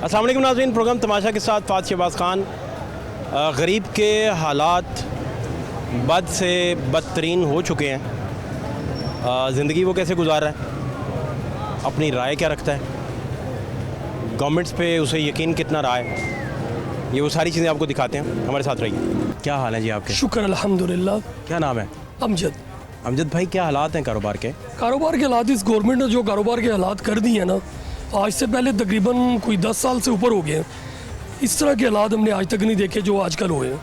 अस्सलाम वालेकुम नाज़रीन, प्रोग्राम तमाशा के साथ फ़ात शहबाज ख़ान। गरीब के हालात बद से बदतरीन हो चुके हैं। ज़िंदगी वो कैसे गुजार रहा है, अपनी राय क्या रखता है, गवर्नमेंट्स पे उसे यकीन कितना रहा है, ये वो सारी चीज़ें आपको दिखाते हैं। हमारे साथ रहिए। क्या हाल है जी आपके? शुक्र अल्हम्दुलिल्लाह। क्या नाम है? अमजद भाई, क्या हालात हैं कारोबार के? कारोबार के हालात, इस गवर्नमेंट ने जो कारोबार के हालात कर दिए हैं ना, आज से पहले तकरीबन कोई 10 साल से ऊपर हो गए हैं। इस तरह के हालात हमने आज तक नहीं देखे जो आजकल हुए हैं।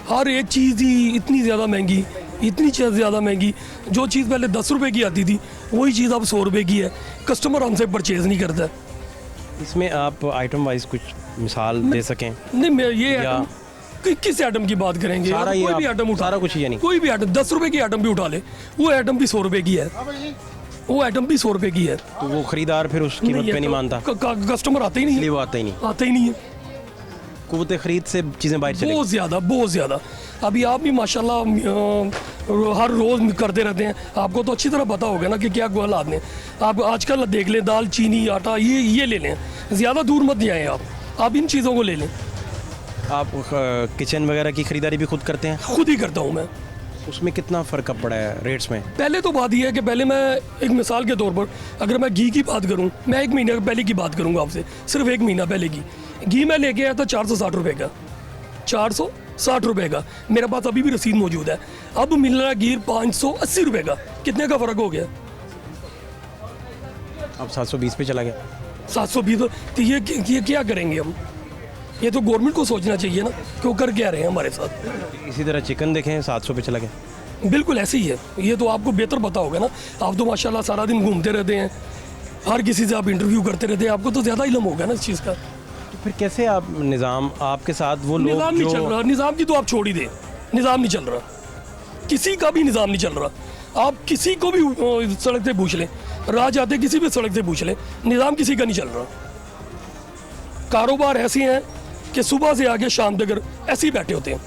हर एक चीज़ ही इतनी ज़्यादा महंगी, इतनी ज़्यादा महंगी। जो चीज़ पहले 10 रुपए की आती थी वही चीज़ अब 100 रुपए की है। कस्टमर हमसे परचेज़ नहीं करता है। इसमें आप आइटम वाइज कुछ मिसाल दे सकें? नहीं, मैं ये आइटम किस आइटम की बात करेंगे? सारा कोई भी आइटम उठा, सारा कुछ ही, यानी कोई भी आइटम 10 रुपए की आइटम भी उठा ले, वो आइटम भी 100 रुपए की है। वो आइटम भी 100 रुपए की है। तो वो खरीदार फिर उस कीमत पे नहीं मानता। कस्टमर आते ही नहीं, इसलिए वो आता ही नहीं। आते ही नहीं है। कुव्वत खरीद से चीज़ें बाहर चली बहुत ज़्यादा। अभी आप भी माशाल्लाह हर रोज़ करते रहते हैं, आपको तो अच्छी तरह पता होगा ना कि क्या हालात हैं। आप आजकल देख लें, दाल, चीनी, आटा, ये ले लें। ज़्यादा दूर मत जाएँ आप इन चीज़ों को ले लें। आप किचन वगैरह की खरीदारी भी खुद करते हैं? खुद ही करता हूँ मैं। उसमें कितना फ़र्क अब पड़ा है रेट्स में? पहले तो बात यह है कि पहले मैं एक मिसाल के तौर पर अगर मैं घी की बात करूं, मैं 1 महीने पहले की बात करूंगा आपसे, सिर्फ 1 महीना पहले की। घी मैं लेके आया था 460 रुपये का, 460 रुपये का। मेरे पास अभी भी रसीद मौजूद है। अब मिल रहा है घी 580 रुपये का। कितने का फ़र्क हो गया? अब 720 पे चला गया। 720। तो ये क्या करेंगे हम? ये तो गवर्नमेंट को सोचना चाहिए ना कि वो कर क्या रहे हैं हमारे साथ। इसी तरह चिकन देखें, 700 पे चला गया। बिल्कुल ऐसे ही है। ये तो आपको बेहतर पता होगा ना, आप तो माशाल्लाह सारा दिन घूमते रहते हैं, हर किसी से आप इंटरव्यू करते रहते हैं, आपको तो ज़्यादा इल्म होगा ना इस चीज़ का। तो फिर कैसे आप निज़ाम आपके साथ वो लोग निज़ाम नहीं चल रहा। निज़ाम की तो आप छोड़ ही दें, निज़ाम नहीं चल रहा, किसी का भी निज़ाम नहीं चल रहा। आप किसी को भी सड़क से पूछ लें, राह जाते किसी भी सड़क से पूछ लें, निज़ाम किसी का नहीं चल रहा। कारोबार ऐसे हैं कि सुबह से आके शाम तक ऐसे ही बैठे होते हैं,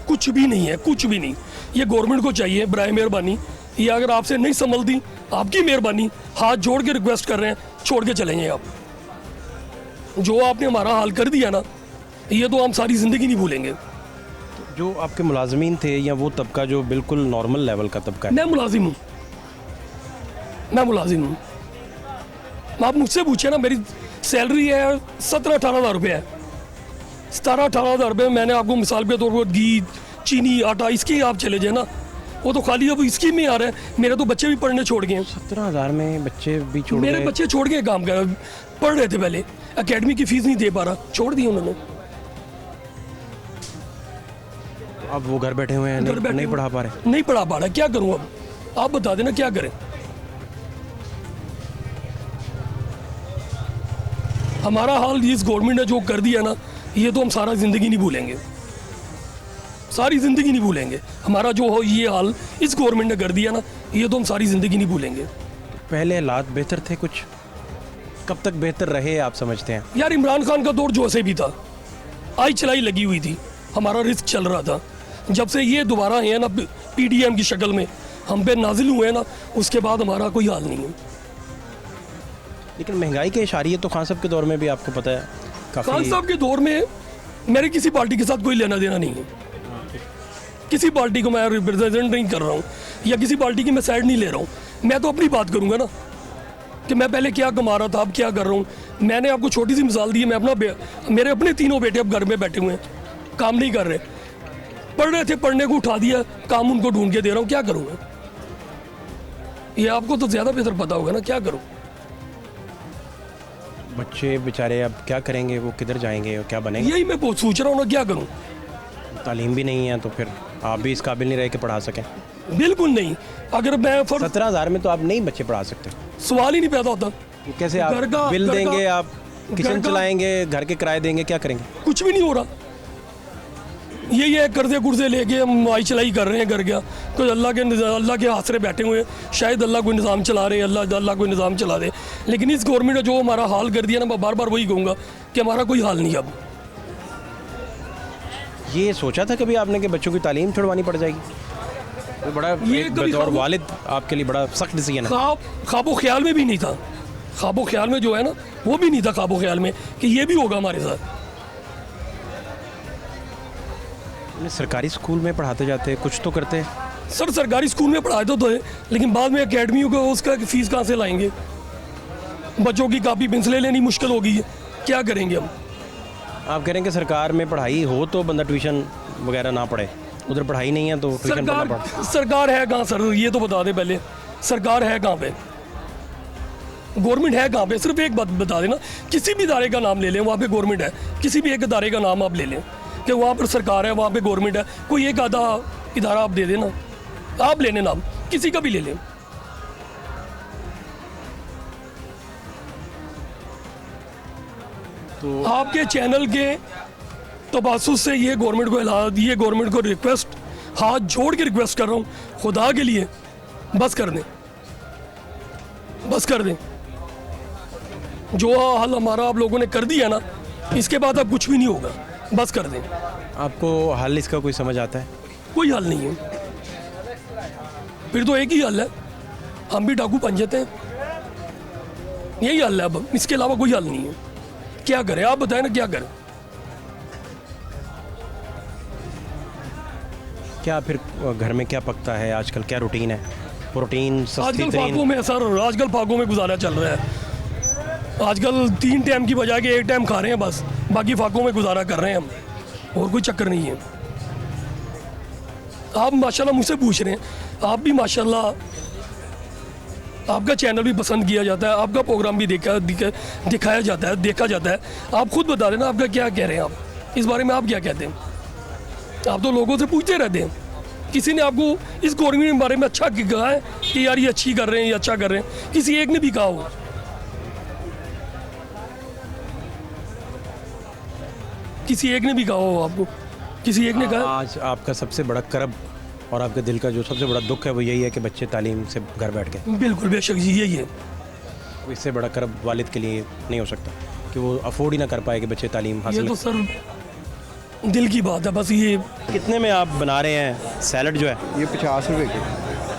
कुछ भी नहीं है, कुछ भी नहीं। ये गवर्नमेंट को चाहिए बराए मेहरबानी, ये अगर आपसे नहीं संभलती, आपकी मेहरबानी, हाथ जोड़ के रिक्वेस्ट कर रहे हैं, छोड़ के चलेंगे आप। जो आपने हमारा हाल कर दिया ना, ये तो हम सारी ज़िंदगी नहीं भूलेंगे। जो आपके मुलाजमीन थे या वो तबका जो बिल्कुल नॉर्मल लेवल का तबका है? मैं मुलाजिम हूँ। आप मुझसे पूछे ना, मेरी सैलरी है 17-18 हज़ार रुपये है। 17-18 हज़ार रुपये मैंने आपको मिसाल के तौर पर घी, चीनी, आटा, इसके आप चले जाए ना, वो तो खाली अब इसकी में आ रहा है। मेरे तो बच्चे भी पढ़ने छोड़ गए हैं। 17,000 में बच्चे भी छोड़ मेरे बच्चे छोड़ गए काम कर, पढ़ रहे थे पहले, एकेडमी की फीस नहीं दे पा रहा, छोड़ दी उन्होंने। अब वो घर बैठे हुए हैं, नहीं पढ़ा पा रहे। क्या करूँ अब? आप बता देना क्या करें। हमारा हाल इस गवर्नमेंट ने जो कर दिया ना, ये तो हम सारा ज़िंदगी नहीं भूलेंगे, सारी ज़िंदगी नहीं भूलेंगे। हमारा जो हो ये हाल इस गवर्नमेंट ने कर दिया ना, ये तो हम सारी ज़िंदगी नहीं भूलेंगे। पहले हालात बेहतर थे कुछ? कब तक बेहतर रहे आप समझते हैं? यार, इमरान खान का दौर जो ऐसे भी था, आई चलाई लगी हुई थी, हमारा रिस्क चल रहा था। जब से ये दोबारा है ना PDM की शक्ल में हम पे नाजिल हुए ना, उसके बाद हमारा कोई हाल नहीं है। लेकिन महंगाई के इशारे तो खान साहब के दौर में भी आपको पता है काफ़ी। खान साहब के दौर में मेरे किसी पार्टी के साथ कोई लेना देना नहीं है। किसी पार्टी को मैं रिप्रेजेंट नहीं कर रहा हूँ या किसी पार्टी की मैं साइड नहीं ले रहा हूँ। मैं तो अपनी बात करूँगा ना कि मैं पहले क्या कमा रहा था, अब क्या कर रहा हूँ। मैंने आपको छोटी सी मिसाल दी है। मैं मेरे अपने 3 बेटे अब घर में बैठे हुए हैं, काम नहीं कर रहे, पढ़ रहे थे, पढ़ने को उठा दिया, काम उनको ढूंढ के दे रहा हूँ। क्या करूँगा? ये आपको तो ज़्यादा बेहतर पता होगा ना, क्या करूँ। बच्चे बेचारे अब क्या करेंगे, वो किधर जाएंगे और क्या बनेंगे? यही मैं सोच रहा हूँ ना, क्या करूँ। तालीम भी नहीं है तो फिर आप भी इस काबिल नहीं रहे कि पढ़ा सकें। बिल्कुल नहीं। अगर मैं 17,000 में तो आप नहीं बच्चे पढ़ा सकते। सवाल ही नहीं पैदा होता। कैसे आप बिल देंगे, आप किचन चलाएंगे, घर के किराए देंगे, क्या करेंगे? कुछ भी नहीं हो रहा। यही है, कर्जे कुर्जे लेके हम आई चलाई कर रहे हैं घर का। तो अल्लाह के आसरे बैठे हुए हैं, शायद अल्लाह कोई निज़ाम चला रहे, अल्लाह कोई निज़ाम चला दे। लेकिन इस गवर्नमेंट ने जो हमारा हाल कर दिया ना, मैं बार बार वही कहूँगा कि हमारा कोई हाल नहीं अब। ये सोचा था कभी आपने कि बच्चों की तालीम छुड़वानी पड़ जाएगी? तो बड़ा ये बतौर वालिद आपके लिए बड़ा सख्त डिसीजन है। ख्वाबो ख्याल में भी नहीं था, ख्वाबो ख्याल में जो है ना, वो भी नहीं था ख्वाबो ख्याल में कि ये भी होगा हमारे साथ। सरकारी स्कूल में पढ़ाते जाते, कुछ तो करते हैं। सर सरकारी स्कूल में पढ़ाए तो है, लेकिन बाद में अकेडमियों का उसका फीस कहाँ से लाएंगे? बच्चों की कापी पेंसिलें लेनी मुश्किल हो गई है, क्या करेंगे हम? आप कह रहे हैं कि सरकार में पढ़ाई हो तो बंदा ट्यूशन वगैरह ना पढ़े, उधर पढ़ाई नहीं है तो ट्यूशन पढ़ना पड़ता। सरकार है कहाँ सर, ये तो बता दे पहले, सरकार है कहाँ पे, गवर्नमेंट है कहाँ पे? सिर्फ एक बात बता देना, किसी भी इदारे का नाम ले लें, वहाँ पे गवर्नमेंट है। किसी भी एक इदारे का नाम आप ले लें कि वहाँ पर सरकार है, वहाँ पे गवर्नमेंट है, कोई एक आधा इदारा आप दे देना, आप लेने नाम, किसी का भी ले लें। तो आपके चैनल के तबासुस से ये गवर्नमेंट को रिक्वेस्ट, हाथ जोड़ के रिक्वेस्ट कर रहा हूँ, खुदा के लिए बस कर दें, बस कर दें। जो हाल हमारा आप लोगों ने कर दिया ना, इसके बाद अब कुछ भी नहीं होगा, बस कर दें। आपको हल इसका कोई समझ आता है? कोई हल नहीं है, फिर तो एक ही हल है, हम भी डाकू बन जाते हैं, यही हल है। अब इसके अलावा कोई हल नहीं है। क्या करें आप बताएं ना, क्या करें? क्या फिर घर में क्या पकता है आजकल, क्या रूटीन है? प्रोटीन सस्ती आजकल तरीन फाकों में सर, आजकल फाकों में गुजारा चल रहा है। आजकल 3 टाइम की बजाय के 1 टाइम खा रहे हैं बस, बाकी फाकों में गुजारा कर रहे हैं हम, और कोई चक्कर नहीं है। आप माशाल्लाह मुझसे पूछ रहे हैं, आप भी माशाल्लाह, आपका चैनल भी पसंद किया जाता है, आपका प्रोग्राम भी दिखाया जाता है, देखा जाता है। आप खुद बता देना आपका क्या कह रहे हैं, आप इस बारे में आप क्या कहते हैं? आप तो लोगों से पूछते रहते हैं, किसी ने आपको इस गवर्नमेंट के बारे में अच्छा कहा है कि यार ये अच्छी कर रहे हैं, ये अच्छा कर रहे हैं? किसी एक ने भी कहा हो? किसी एक ने भी कहा हो आपको? किसी एक ने कहा? आज आपका सबसे बड़ा करब और आपके दिल का जो सबसे बड़ा दुख है वो यही है कि बच्चे तालीम से घर बैठ गए। बिल्कुल बेशक जी, यही है। इससे बड़ा करब वालिद के लिए नहीं हो सकता कि वो अफोर्ड ही ना कर पाए कि बच्चे तालीम ये हासिल तो सर दिल की बात है बस। ये कितने में आप बना रहे हैं सैलड जो है? ये 50 रुपए के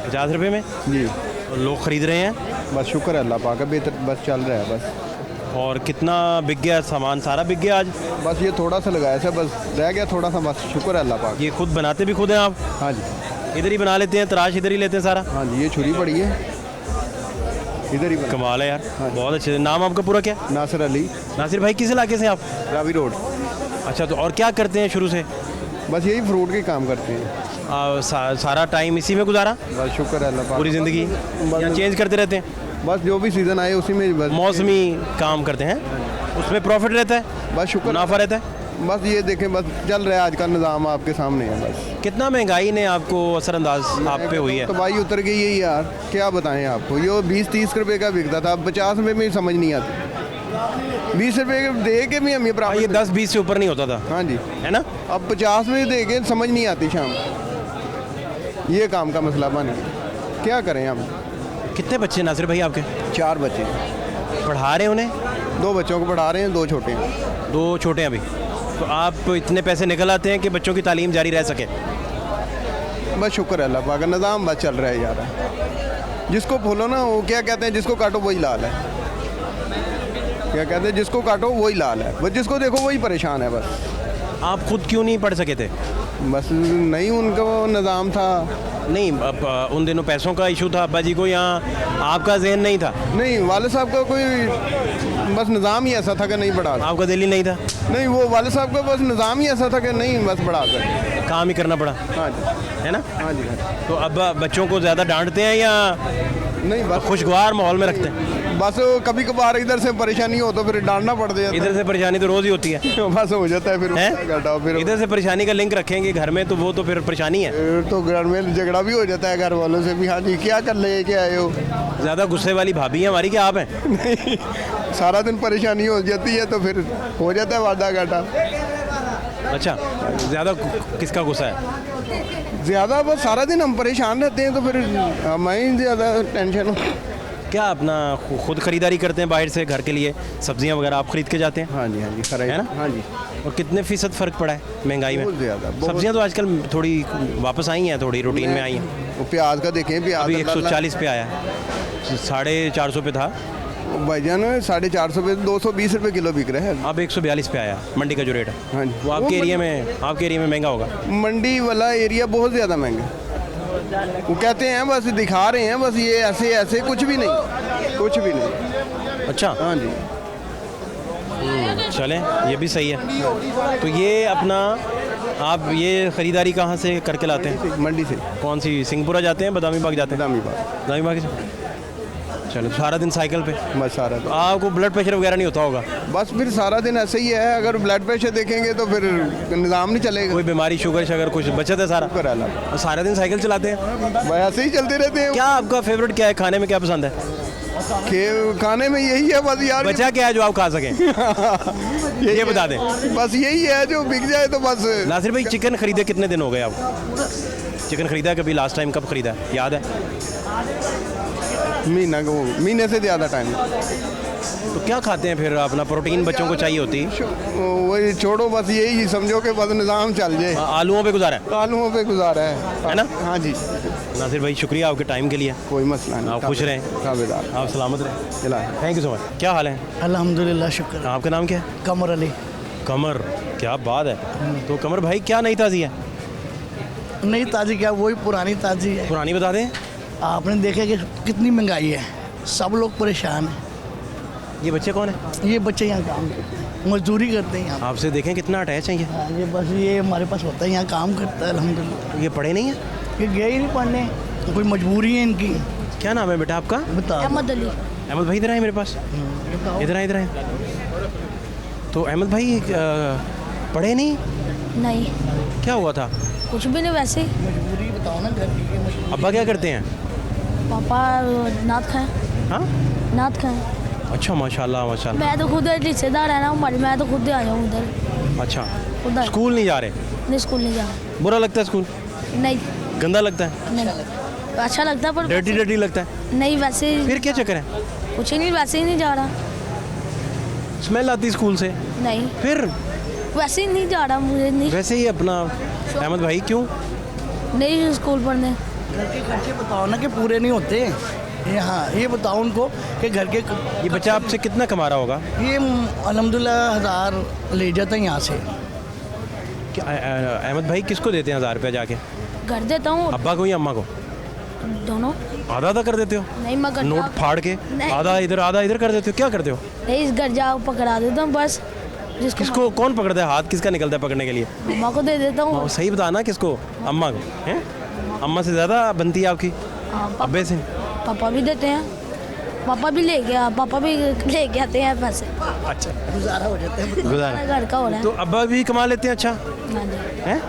50 रुपये में जी। और लोग ख़रीद रहे हैं? बस शुक्र है अल्लाह पाक का, बेहतर बस चल रहा है बस। और कितना बिक गया सामान? सारा बिक गया आज? बस ये थोड़ा सा लगाया था, बस रह गया थोड़ा सा, बस शुक्र है अल्लाह पाक। ये खुद बनाते भी खुद हैं आप? हाँ जी, इधर ही बना लेते हैं, तराश इधर ही लेते हैं सारा? हाँ जी, ये छुरी पड़ी है, इधर ही बना। कमाल है यार, हाँ। बहुत अच्छे। नाम आपका पूरा क्या? नासिर अली, नासिर भाई किस इलाके से आप? रावी रोड। अच्छा, तो और क्या करते हैं शुरू से? बस यही फ्रूट के काम करते हैं। सारा टाइम इसी में गुजारा? बस शुक्र है अल्लाह पाक। पूरी ज़िंदगी या चेंज करते रहते हैं? बस जो भी सीज़न आए उसी में बस मौसमी काम करते हैं, उसमें प्रॉफिट रहता है, बस शुक्र, मुनाफा रहता है? बस ये देखें, बस चल रहा है आज का निज़ाम आपके सामने है बस। कितना महंगाई ने आपको असरअंदाज आप पे हुई है? तो भाई उतर गई है यार, क्या बताएं आपको। ये 20-30 रुपए का बिकता था, अब 50 रुपए में समझ नहीं आती। 20 रुपए दे के भी हम ये ये प्राप्त 10-20 से ऊपर नहीं होता था, हाँ जी, है ना? अब 50 रुपए दे के समझ नहीं आती शाम, ये काम का मसला बन गया। क्या करें हम? कितने बच्चे नासिर भाई आपके? 4 बच्चे, पढ़ा रहे हैं उन्हें? 2 बच्चों को पढ़ा रहे हैं, 2 छोटे हैं। 2 छोटे हैं अभी। तो आप इतने पैसे निकल आते हैं कि बच्चों की तालीम जारी रह सके? बस शुक्र है अल्लाह पाक का, निज़ाम बस चल रहा है यार। जिसको बोलो ना, वो क्या कहते हैं, जिसको काटो वही लाल है। क्या कहते हैं, जिसको काटो वही लाल है, बस जिसको देखो वही परेशान है बस। आप खुद क्यों नहीं पढ़ सके थे? बस नहीं, उनका वो निज़ाम था नहीं, अब उन दिनों पैसों का इशू था अब्बा जी को, यहाँ आपका जहन नहीं था? नहीं, वाले साहब का कोई बस निज़ाम ही ऐसा था कि नहीं बढ़ा। आपका दिल ही नहीं था? नहीं, वो वाले साहब का बस निज़ाम ही ऐसा था कि नहीं बस बढ़ा कर काम ही करना पड़ा, हाँ जी, है ना? हाँ जी, हाँ जी। तो अब बच्चों को ज़्यादा डांटते हैं या नहीं, बस खुशगवार माहौल में रखते हैं? बस कभी कभार इधर से परेशानी हो तो फिर डांटना पड़ जाता इधर से परेशानी तो रोज़ ही होती है, है। बस हो जाता है फिर घटाओ, फिर इधर से परेशानी का लिंक रखेंगे घर में तो वो तो फिर परेशानी है। तो घर में झगड़ा भी हो जाता है घर वालों से भी, हाँ जी क्या कर ले के आए हो। ज़्यादा गुस्से वाली भाभी है हमारी कि आप हैं? नहीं, सारा दिन परेशानी हो जाती है तो फिर हो जाता है वादा घाटा। अच्छा, ज़्यादा किसका गुस्सा है? ज़्यादा बस सारा दिन हम परेशान रहते हैं तो फिर हमें ज़्यादा टेंशन। क्या अपना खुद खरीदारी करते हैं बाहर से घर के लिए? सब्जियां वगैरह आप खरीद के जाते हैं? हाँ जी, हाँ जी, है ना? हाँ जी। और कितने फ़ीसद फ़र्क पड़ा है महंगाई में? बहुत ज़्यादा। सब्जियां तो आजकल थोड़ी वापस आई हैं, थोड़ी रूटीन में आई हैं। वो प्याज का देखें, प्याज अभी 140 पे आया है, 450 पे था, भाईजान 450 रुपये 220 रुपये किलो बिक रहे हैं। अब 142 पे आया मंडी का जो रेट है। हाँ जी। वो आपके एरिया में महंगा होगा। मंडी वाला एरिया बहुत ज़्यादा महंगा है। वो कहते हैं बस दिखा रहे हैं, बस ये ऐसे ऐसे, कुछ भी नहीं, कुछ भी नहीं। अच्छा, हाँ जी। चलें, ये भी सही है। तो ये अपना आप ये ख़रीदारी कहाँ से करके लाते हैं? मंडी से। कौन सी, सिंहपुरा जाते हैं, बदामी बाग जाते हैं? दामी बात। बदामी बाग से। चलो, सारा दिन साइकिल पे? बस सारा दिन। आपको ब्लड प्रेशर वगैरह नहीं होता होगा? बस फिर सारा दिन ऐसे ही है। अगर ब्लड प्रेशर देखेंगे तो फिर निज़ाम नहीं चलेगा। कोई बीमारी, शुगर शगर कुछ बचत है सारा? शुक्र है अल्लाह। और सारा दिन साइकिल चलाते हैं? बस ऐसे ही चलते रहते हैं। क्या आपका फेवरेट क्या है, खाने में क्या पसंद है? खाने में यही है बस यार। बचा क्या है जो आप खा सकें? ये बता दें। बस यही है जो बिक जाए तो बस। नासिर भाई, चिकन खरीदे कितने दिन हो गए आपको? चिकन खरीदा है कभी? लास्ट टाइम कब खरीदा है, याद है? महीने से ज़्यादा टाइम। तो क्या खाते हैं फिर? अपना प्रोटीन बच्चों को चाहिए होती है। वही छोड़ो, बस यही समझो कि बस निज़ाम चल जाए। आलूओं पे गुजारा है? आलूओं पे गुजारा है ना? हाँ जी। नासिर भाई, शुक्रिया आपके टाइम के लिए। कोई मसला नहीं। आप खुश रहें, ताबेदार। आप सलामत रहें। चला। Thank you so much. क्या हाल है? अल्हम्दुलिल्लाह, शुक्र। आपका नाम क्या है? कमर अली। कमर, क्या बात है। तो कमर भाई, क्या नई ताज़ी है? नई ताज़ी क्या, वही पुरानी ताज़ी है। पुरानी बता दें। आपने देखा कि कितनी महंगाई है, सब लोग परेशान हैं। ये बच्चे कौन है? ये बच्चे यहाँ काम करते हैं, मजदूरी करते हैं यहाँ। आपसे देखें कितना अटैच है ये। हाँ, ये बस ये हमारे पास होता है, यहाँ काम करता है अल्हम्दुलिल्लाह। ये पढ़े नहीं है? ये गए ही नहीं पढ़ने, कोई मजबूरी है इनकी। क्या नाम है बेटा आपका? बता। अहमद अली। अहमद भाई इधर आए मेरे पास। इधर आए। तो अहमद भाई पढ़े नहीं? नहीं, क्या हुआ था? कुछ भी नहीं, वैसे ही। मजबूरी बताओ ना घर की। अब्बा क्या करते हैं? पापा नात खाएं। हाँ, नात खाएं। अच्छा, माशाल्लाह माशाल्लाह। मैं तो खुद रिश्तेदार है ना हमारे, मैं तो खुद आ जाऊँ उधर। अच्छा, खुद आ- स्कूल नहीं जा रहे? नहीं, स्कूल नहीं जा। बुरा लगता है स्कूल? नहीं, गंदा लगता है? नहीं, अच्छा लगता है पर डर्टी लगता है? नहीं, वैसे ही। फिर क्या चक्कर है? कुछ ही नहीं, वैसे ही नहीं जा रहा। स्मेल आती स्कूल से? नहीं, फिर वैसे ही नहीं जा रहा, मुझे नहीं। वैसे ही अपना। अहमद भाई क्यों? नहीं, स्कूल पढ़ने। घर के खर्चे बताओ ना कि पूरे नहीं होते। हाँ, ये बताओ उनको कि घर के ये बच्चा आपसे कितना कमा रहा होगा? ये अल्हम्दुलिल्लाह 1000 ले जाता है यहाँ से। क्या अहमद भाई किसको देते हैं 1000 रुपया जाके? घर देता हूँ अब्बा को या अम्मा को? दोनों। आधा आधा कर देते हो? नहीं, मैं घर नोट फाड़ के नहीं। आधा इधर कर देते हो? क्या करते हो? नहीं, इस घर जाओ पकड़ा देता हूँ बस। जिसको किसको, कौन पकड़ता है? हाथ किसका निकलता है पकड़ने के लिए? अम्मा को दे देता हूँ। सही बताना, किसको? अम्मा को? हैं? अम्मा से ज़्यादा बनती है आपकी हाँ, अब्बे से? पापा भी देते हैं। पापा भी लेके आते हैं पैसे। अच्छा, गुजारा हो जाता है। गुजारा। घर का हो रहा है। तो अब्बा भी कमा लेते हैं? अच्छा हाँ जी। हैं?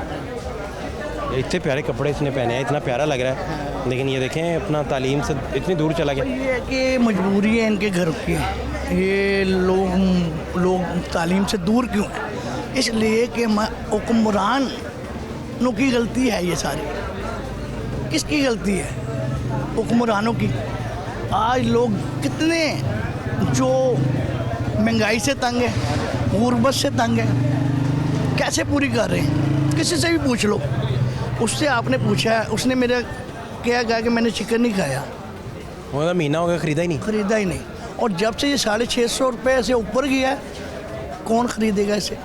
इतने प्यारे कपड़े इसने पहने हैं, इतना प्यारा लग रहा है, लेकिन ये देखें अपना तालीम से इतनी दूर चला गया। ये है कि मजबूरी है इनके घर की। ये लोग तालीम से दूर क्यों हैं? इसलिए कि हुक्मरानों की गलती है ये सारी। किसकी गलती है? हुक्मरानों की। आज लोग कितने जो महंगाई से तंग है, गुर्बत से तंग है, कैसे पूरी कर रहे हैं? किसी से भी पूछ लो। उससे आपने पूछा है, उसने मेरा क्या कहा कि मैंने चिकन नहीं खाया, मतलब महीना हो गया खरीदा ही नहीं। ख़रीदा ही नहीं। और जब से ये 650 रुपये से ऊपर गया है, कौन ख़रीदेगा इसे?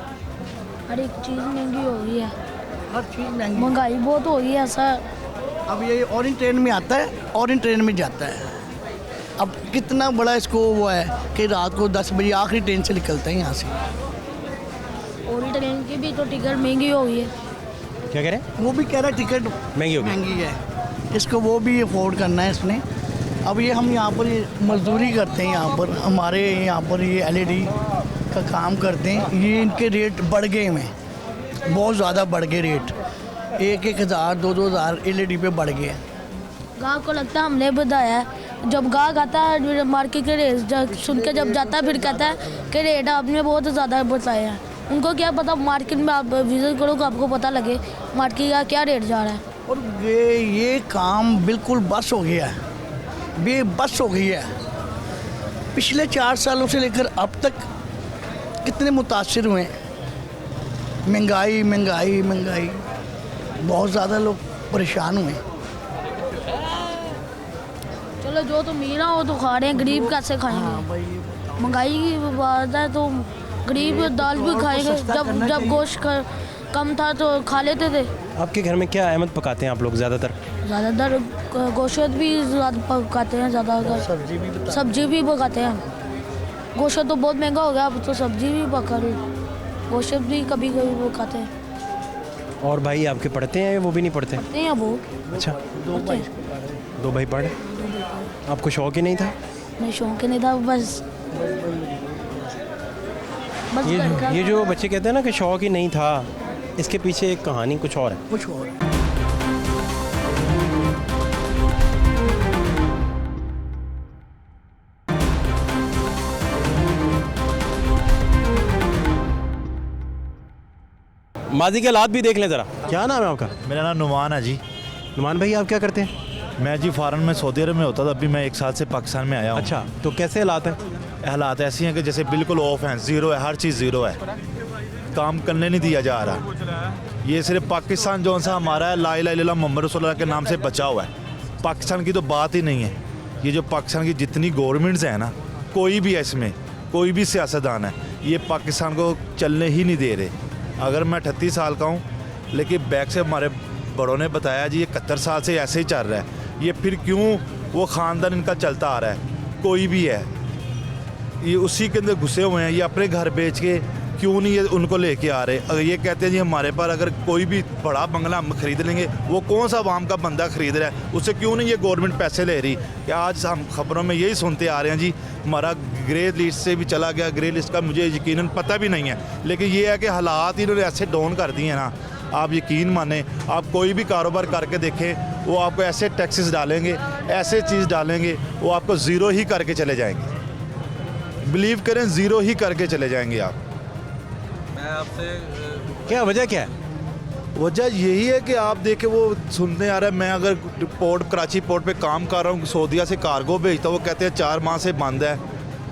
हर एक चीज़ महंगी हो गई है, हर चीज़ महंगी। महंगाई बहुत हो गई है ऐसा। अब ये और इन ट्रेन में आता है और इन ट्रेन में जाता है। अब कितना बड़ा इसको वो है कि रात को 10 बजे आखिरी ट्रेन से निकलता है यहाँ से। और ट्रेन की भी तो टिकट महंगी हो गई है। क्या कह रहे हैं? वो भी कह रहा है टिकट महंगी होगी। महंगी है, इसको वो भी अफोर्ड करना है इसने। अब ये हम यहाँ पर ये मजदूरी करते हैं, यहाँ पर हमारे यहाँ पर ये LED का काम करते हैं। ये इनके रेट बढ़ गए हैं, बहुत ज़्यादा बढ़ गए रेट। 1,000 2,000 LED पे बढ़ गए। गाहक को लगता है हमने बताया है। जब गाहक आता है मार्केट के रेट सुन के जब जाता है फिर कहता है कि रेट आपने बहुत ज़्यादा बताया है। उनको क्या पता, मार्केट में आप विजिट करो तो आपको पता लगे मार्केट का क्या रेट जा रहा है। और ये काम बिल्कुल बस हो गया है, बेबस हो गई है। पिछले 4 सालों से लेकर अब तक कितने मुतासिर हुए हैं। महंगाई महंगाई महंगाई, बहुत ज़्यादा लोग परेशान हुए। चलो बोले जो तो अमीर है वो तो खा रहे हैं, गरीब कैसे खाएंगे? महंगाई की बात है तो गरीब दाल भी खाएंगे। जब गोश्त कम था तो खा लेते थे। आपके घर में क्या अहमद पकाते हैं आप लोग ज़्यादातर? ज़्यादातर गोश्त भी ज़्यादा पकाते हैं, ज़्यादा सब्जी भी पकाते हैं। गोश्त तो बहुत महंगा हो गया, अब तो सब्जी भी पका रही, गोश्त भी कभी कभी पकाते हैं। और भाई आपके पढ़ते हैं, वो भी नहीं पढ़ते? पढ़ते हैं वो। अच्छा, दो भाई पढ़े? आपको शौक ही नहीं था? नहीं, शौक ही नहीं था, बस ये जो बच्चे कहते हैं ना कि शौक ही नहीं था, इसके पीछे एक कहानी कुछ और है। कुछ और माजी के हालात भी देख लें ज़रा। क्या नाम है आपका? मेरा नाम नुमान है जी। नुमान भाई, आप क्या करते हैं? मैं जी फ़ॉरन में सऊदी अरब में होता था, अभी मैं 1 साल से पाकिस्तान में आया हूँ। अच्छा, तो कैसे हालात हैं? हालात ऐसी हैं कि जैसे बिल्कुल ऑफ हैं, ज़ीरो है, हर चीज़ ज़ीरो है, काम करने नहीं दिया जा रहा। ये सिर्फ पाकिस्तान जो सा हमारा है, ला इलाहा इल्लल्लाह मोहम्मद रसूलुल्लाह के नाम से बचा हुआ है। पाकिस्तान की तो बात ही नहीं है। ये जो पाकिस्तान की जितनी गवर्नमेंट्स हैं ना, कोई भी है इसमें, कोई भी सियासतदान है, ये पाकिस्तान को चलने ही नहीं दे रहे। अगर मैं 38 साल का हूँ, लेकिन बैक से हमारे बड़ों ने बताया जी ये 71 साल से ऐसे ही चल रहा है। ये फिर क्यों वो ख़ानदान इनका चलता आ रहा है? कोई भी है, ये उसी के अंदर घुसे हुए हैं। ये अपने घर बेच के क्यों नहीं ये उनको लेके आ रहे? अगर ये कहते हैं जी हमारे पास अगर कोई भी बड़ा बंगला हम खरीद लेंगे, वो कौन सा आवाम का बंदा खरीद रहा है? उससे क्यों नहीं ये गवर्नमेंट पैसे ले रही? कि आज हम खबरों में यही सुनते आ रहे हैं जी हमारा ग्रे लिस्ट से भी चला गया। ग्रे लिस्ट का मुझे यकीनन पता भी नहीं है, लेकिन ये है कि हालात इन्होंने ऐसे डाउन कर दिए हैं ना, आप यकीन माने, आप कोई भी कारोबार करके देखें, वो आपको ऐसे टैक्सेस डालेंगे, ऐसे चीज़ डालेंगे, वो आपको ज़ीरो ही करके चले जाएंगे। बिलीव करें, ज़ीरो ही करके चले जाएंगे आप। मैं आपसे क्या वजह क्या है? वजह यही है कि आप देखें, वो सुनते आ रहा है, मैं अगर पोर्ट कराची पोर्ट पे काम कर रहा हूँ, सऊदीया से कार्गो भेजता हूँ, वो कहते हैं 4 माह से बंद है।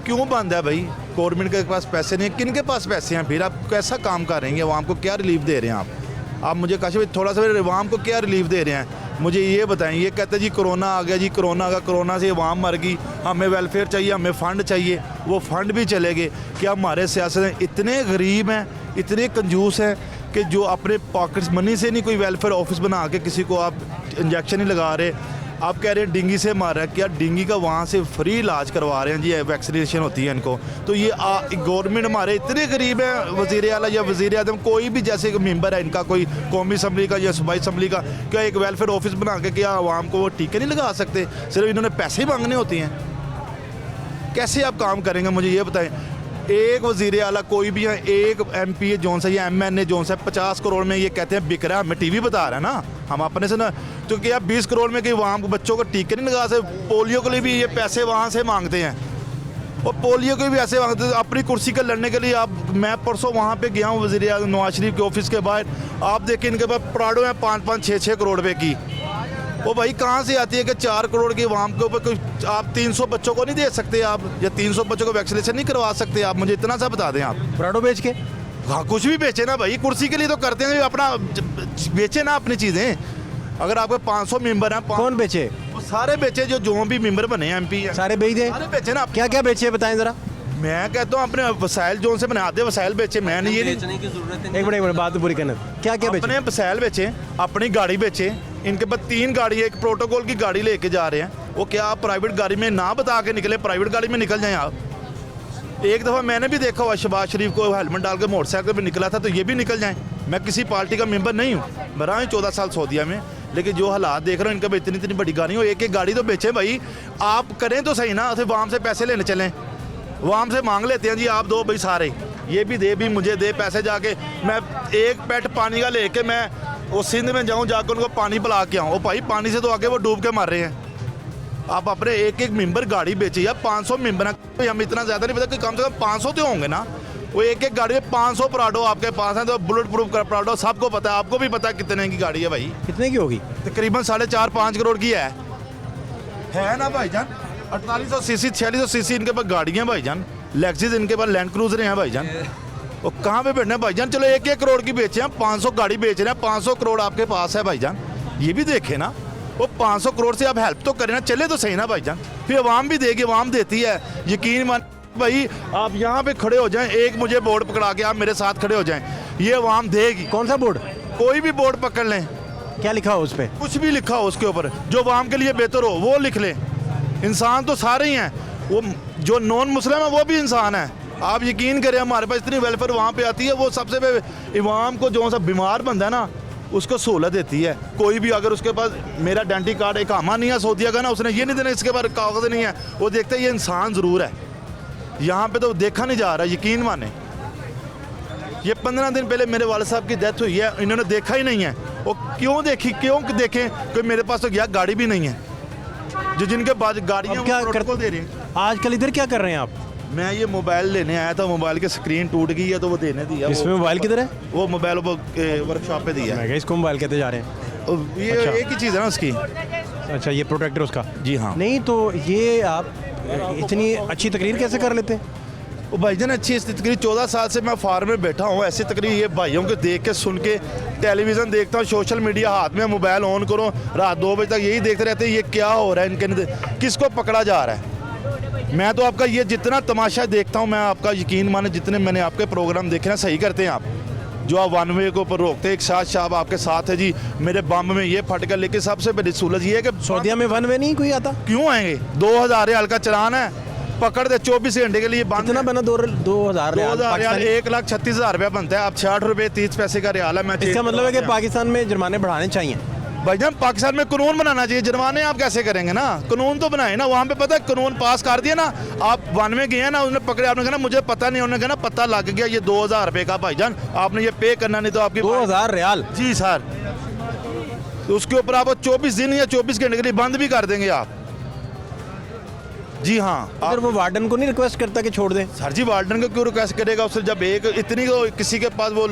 क्यों बंद है भाई? गवर्नमेंट के पास पैसे नहीं है, किन के पास पैसे हैं? फिर आप कैसा काम करेंगे? अवाम को क्या रिलीफ दे रहे हैं आप मुझे काशी थोड़ा सा अवाम को क्या रिलीफ दे रहे हैं? मुझे ये बताएं। ये कहते हैं जी कोरोना आ गया, जी कोरोना आ गया, कोरोना से अवाम मर गई, हमें वेलफेयर चाहिए, हमें फ़ंड चाहिए। वो फ़ंड भी चले गए। क्या हमारे सियासत इतने गरीब हैं, इतने कंजूस हैं कि जो अपने पॉकेट्स मनी से नहीं कोई वेलफेयर ऑफिस बना के किसी को आप इंजेक्शन नहीं लगा रहे? आप कह रहे हैं डेंगू से मार रहा है, क्या डेंगू का वहाँ से फ्री इलाज करवा रहे हैं जी? वैक्सीनेशन होती है इनको। तो ये गवर्नमेंट हमारे इतने गरीब है, वज़ीर आला या वज़ीर आज़म कोई भी जैसे मेंबर है इनका, कोई कौमी असम्बली का या सूबाई असम्बली का, क्या एक वेलफेयर ऑफिस बना के क्या आवाम को वो टीके नहीं लगा सकते? सिर्फ इन्होंने पैसे ही मांगने होते हैं। कैसे आप काम करेंगे मुझे ये बताएं। एक वज़ीर आला कोई भी है, एक MP जोन सा या MNA जोन सा 50 करोड़ में ये कहते हैं बिक रहा है, हमें TV बता रहा है ना, हम अपने से ना, तो क्या 20 करोड़ में कि वहाँ बच्चों को टीके नहीं लगा सकते? पोलियो के लिए भी ये पैसे वहाँ से मांगते हैं, और पोलियो के भी ऐसे मांगते हैं अपनी कुर्सी का लड़ने के लिए। आप मैं परसों वहाँ पे गया हूँ वज़ीर आज़म नवाज शरीफ के ऑफिस के बाहर, आप देखिए इनके पास प्राडो है 5-5, 6-6 करोड़ रुपये की। वो भाई कहाँ से आती है कि 4 करोड़ की आवाम के ऊपर कोई आप 300 बच्चों को नहीं दे सकते आप, या 300 बच्चों को वैक्सीनेशन नहीं करवा सकते आप? मुझे इतना सा बता दें आप। प्राडो बेच के? हाँ, कुछ भी बेचे ना भाई, कुर्सी के लिए तो करते हैं, अपना बेचे ना अपनी चीज़ें। अगर आपके 500 मेंबर हैं, कौन बेचे? वो सारे बेचे जो भी मेंबर बने हैं, MP हैं, सारे बेच दे? सारे बेचे ना। क्या क्या बेचे बताएं ज़रा। मैं कहता हूँ अपने वसाइल जो से मैंने आधे वसाइल बेचे। मैं नहीं, ये बेचने की जरूरत है। एक मिनट बात पूरी करना। क्या क्या बेचे? अपने वसाइल बेचे, अपनी गाड़ी बेचे। इनके पास 3 गाड़ी है, एक प्रोटोकॉल की गाड़ी लेके जा रहे हैं। वो क्या आप प्राइवेट गाड़ी में ना बता के निकले, प्राइवेट गाड़ी में निकल जाएं आप? एक दफ़ा मैंने भी देखा हुआ शहबाज शरीफ को हेलमेट डाल के मोटरसाइकिल पर निकला था, तो ये भी निकल जाएं। मैं किसी पार्टी का मेंबर नहीं हूँ, मैं रहा हूँ 14 साल सऊदीया में, लेकिन जो हालात देख रहा हूँ इनके पास इतनी बड़ी गाड़ी हो, एक गाड़ी तो बेचे भाई। आप करें तो सही ना, फिर वाम से पैसे लेने चलें, वाम से मांग लेते हैं जी आप दो भाई सारे, ये भी दे भी मुझे दे पैसे। जाके मैं एक पेट पानी का लेके मैं वो सिंध में जाऊँ, जाकर उनको पानी पिला के आऊँ, वो भाई पानी से तो आगे वो डूब के मर रहे हैं। आप अपने एक मेंबर गाड़ी बेचे, या 500 मेंबर है, हम इतना ज़्यादा नहीं पता कि कम से कम 500 तो होंगे ना। वो एक गाड़ी में 500 प्राडो आपके पास है, तो बुलेट प्रूफ प्राडो सबको पता है, आपको भी पता है कितने की गाड़ी है भाई। कितने की होगी? तकरीबन 4.5-5 करोड़ की है ना भाईजान। 4800 सीसी 4600 सीसी इनके पास गाड़ियाँ भाईजान, लेक्सिस इनके पास, लैंड क्रूजर हैं भाईजान। वो कहाँ पे बैठने भाईजान? चलो 1-1 करोड़ की बेचे हैं, 500 गाड़ी बेच रहे हैं, 500 करोड़ आपके पास है भाईजान, ये भी देखे ना। वो 500 करोड़ से आप हेल्प तो करें ना, चले तो सही ना भाईजान। फिर अवाम भी देगी, अवाम देती है। यकीन मान भाई, आप यहाँ पे खड़े हो जाएं, एक मुझे बोर्ड पकड़ा के आप मेरे साथ खड़े हो जाएं, ये अवाम देगी। कौन सा बोर्ड? कोई भी बोर्ड पकड़ लें, क्या लिखा हो उस पर? कुछ भी लिखा हो उसके ऊपर, जो अवाम के लिए बेहतर हो वो लिख लें। इंसान तो सारे ही हैं, वो जो नॉन मुस्लिम है वो भी इंसान है। आप यकीन करें, हमारे पास इतनी वेलफेयर वहाँ पे आती है, वो सबसे इमाम को जो सा बीमार बंदा है ना उसको सहूलत देती है। कोई भी अगर उसके पास मेरा आइडेंटिटी कार्ड एक आमा नहीं है सऊदीया का ना, उसने ये नहीं देना इसके पास कागज नहीं है, वो देखते ये इंसान ज़रूर है। यहाँ पे तो देखा नहीं जा रहा, यकीन माने। ये 15 दिन पहले मेरे वाले साहब की डेथ हुई है, इन्होंने देखा ही नहीं है। वो क्यों देखें? कोई मेरे पास तो गया गाड़ी भी नहीं है, जो जिनके पास गाड़ियाँ क्या प्रोटोकॉल दे रहे हैं। आजकल इधर क्या कर रहे हैं आप? मैं ये मोबाइल लेने आया था, मोबाइल की स्क्रीन टूट गई है तो वो देने दिया। इसमें मोबाइल किधर है? वो मोबाइल वर्कशॉप पे दिया मैं कहा इसको मोबाइल कहते जा रहे हैं। ये अच्छा। एक ही चीज़ है ना उसकी। अच्छा, ये प्रोटेक्टर उसका? जी हाँ। नहीं तो ये आप इतनी अच्छी तकरीर कैसे कर लेते हैं? वो भाईजान अच्छी तकरीर 14 साल से मैं फार्म में बैठा हूँ, ऐसी तकरीर ये भाइयों को देख के सुन के, टेलीविज़न देखता हूँ, सोशल मीडिया हाथ में, मोबाइल ऑन करो, रात 2 बजे तक यही देखते रहते हैं ये क्या हो रहा है, इनके किसको पकड़ा जा रहा है। मैं तो आपका ये जितना तमाशा देखता हूँ, मैं आपका यकीन माने जितने मैंने आपके प्रोग्राम देखे ना, सही करते हैं आप। जो आप 1 वे के ऊपर रोकते हैं, एक शाद साहब आपके साथ है जी, मेरे बम में ये फट गया। लेकिन सबसे बड़ी सहूलत ये है कि सऊदीया में 1 वे नहीं कोई आता? क्यों आएंगे? 2000 रियाल का चलान है, पकड़ दे 24 घंटे के लिए बंद। कितना बना? 2000 रियाल? 1,36,000 रुपया बनता है। अब 60 रुपये 30 पैसे का रियाल है। मैं इसका मतलब है कि पाकिस्तान में जुर्माने बढ़ाने चाहिए। भाईजान पाकिस्तान में कानून बनाना चाहिए, जुर्माने आप कैसे करेंगे ना, कानून तो बनाए ना। वहाँ पे पता है कानून पास कर दिया ना, आप 1 में गए ना, उन्होंने पकड़े, आपने कहा ना मुझे पता नहीं, उन्होंने कहा ना पता लग गया, ये 2000 रुपये का भाईजान आपने ये पे करना, नहीं तो आपकी 2000 रियाल? जी सर। तो उसके ऊपर आप 24 दिन या 24 घंटे के लिए बंद भी कर देंगे आप। जी हाँ। अगर वो वार्डन को नहीं रिक्वेस्ट करता कि छोड़ दें? सर जी वार्डन को क्यों रिक्वेस्ट करेगा उससे, जब एक इतनी तो किसी के पास वो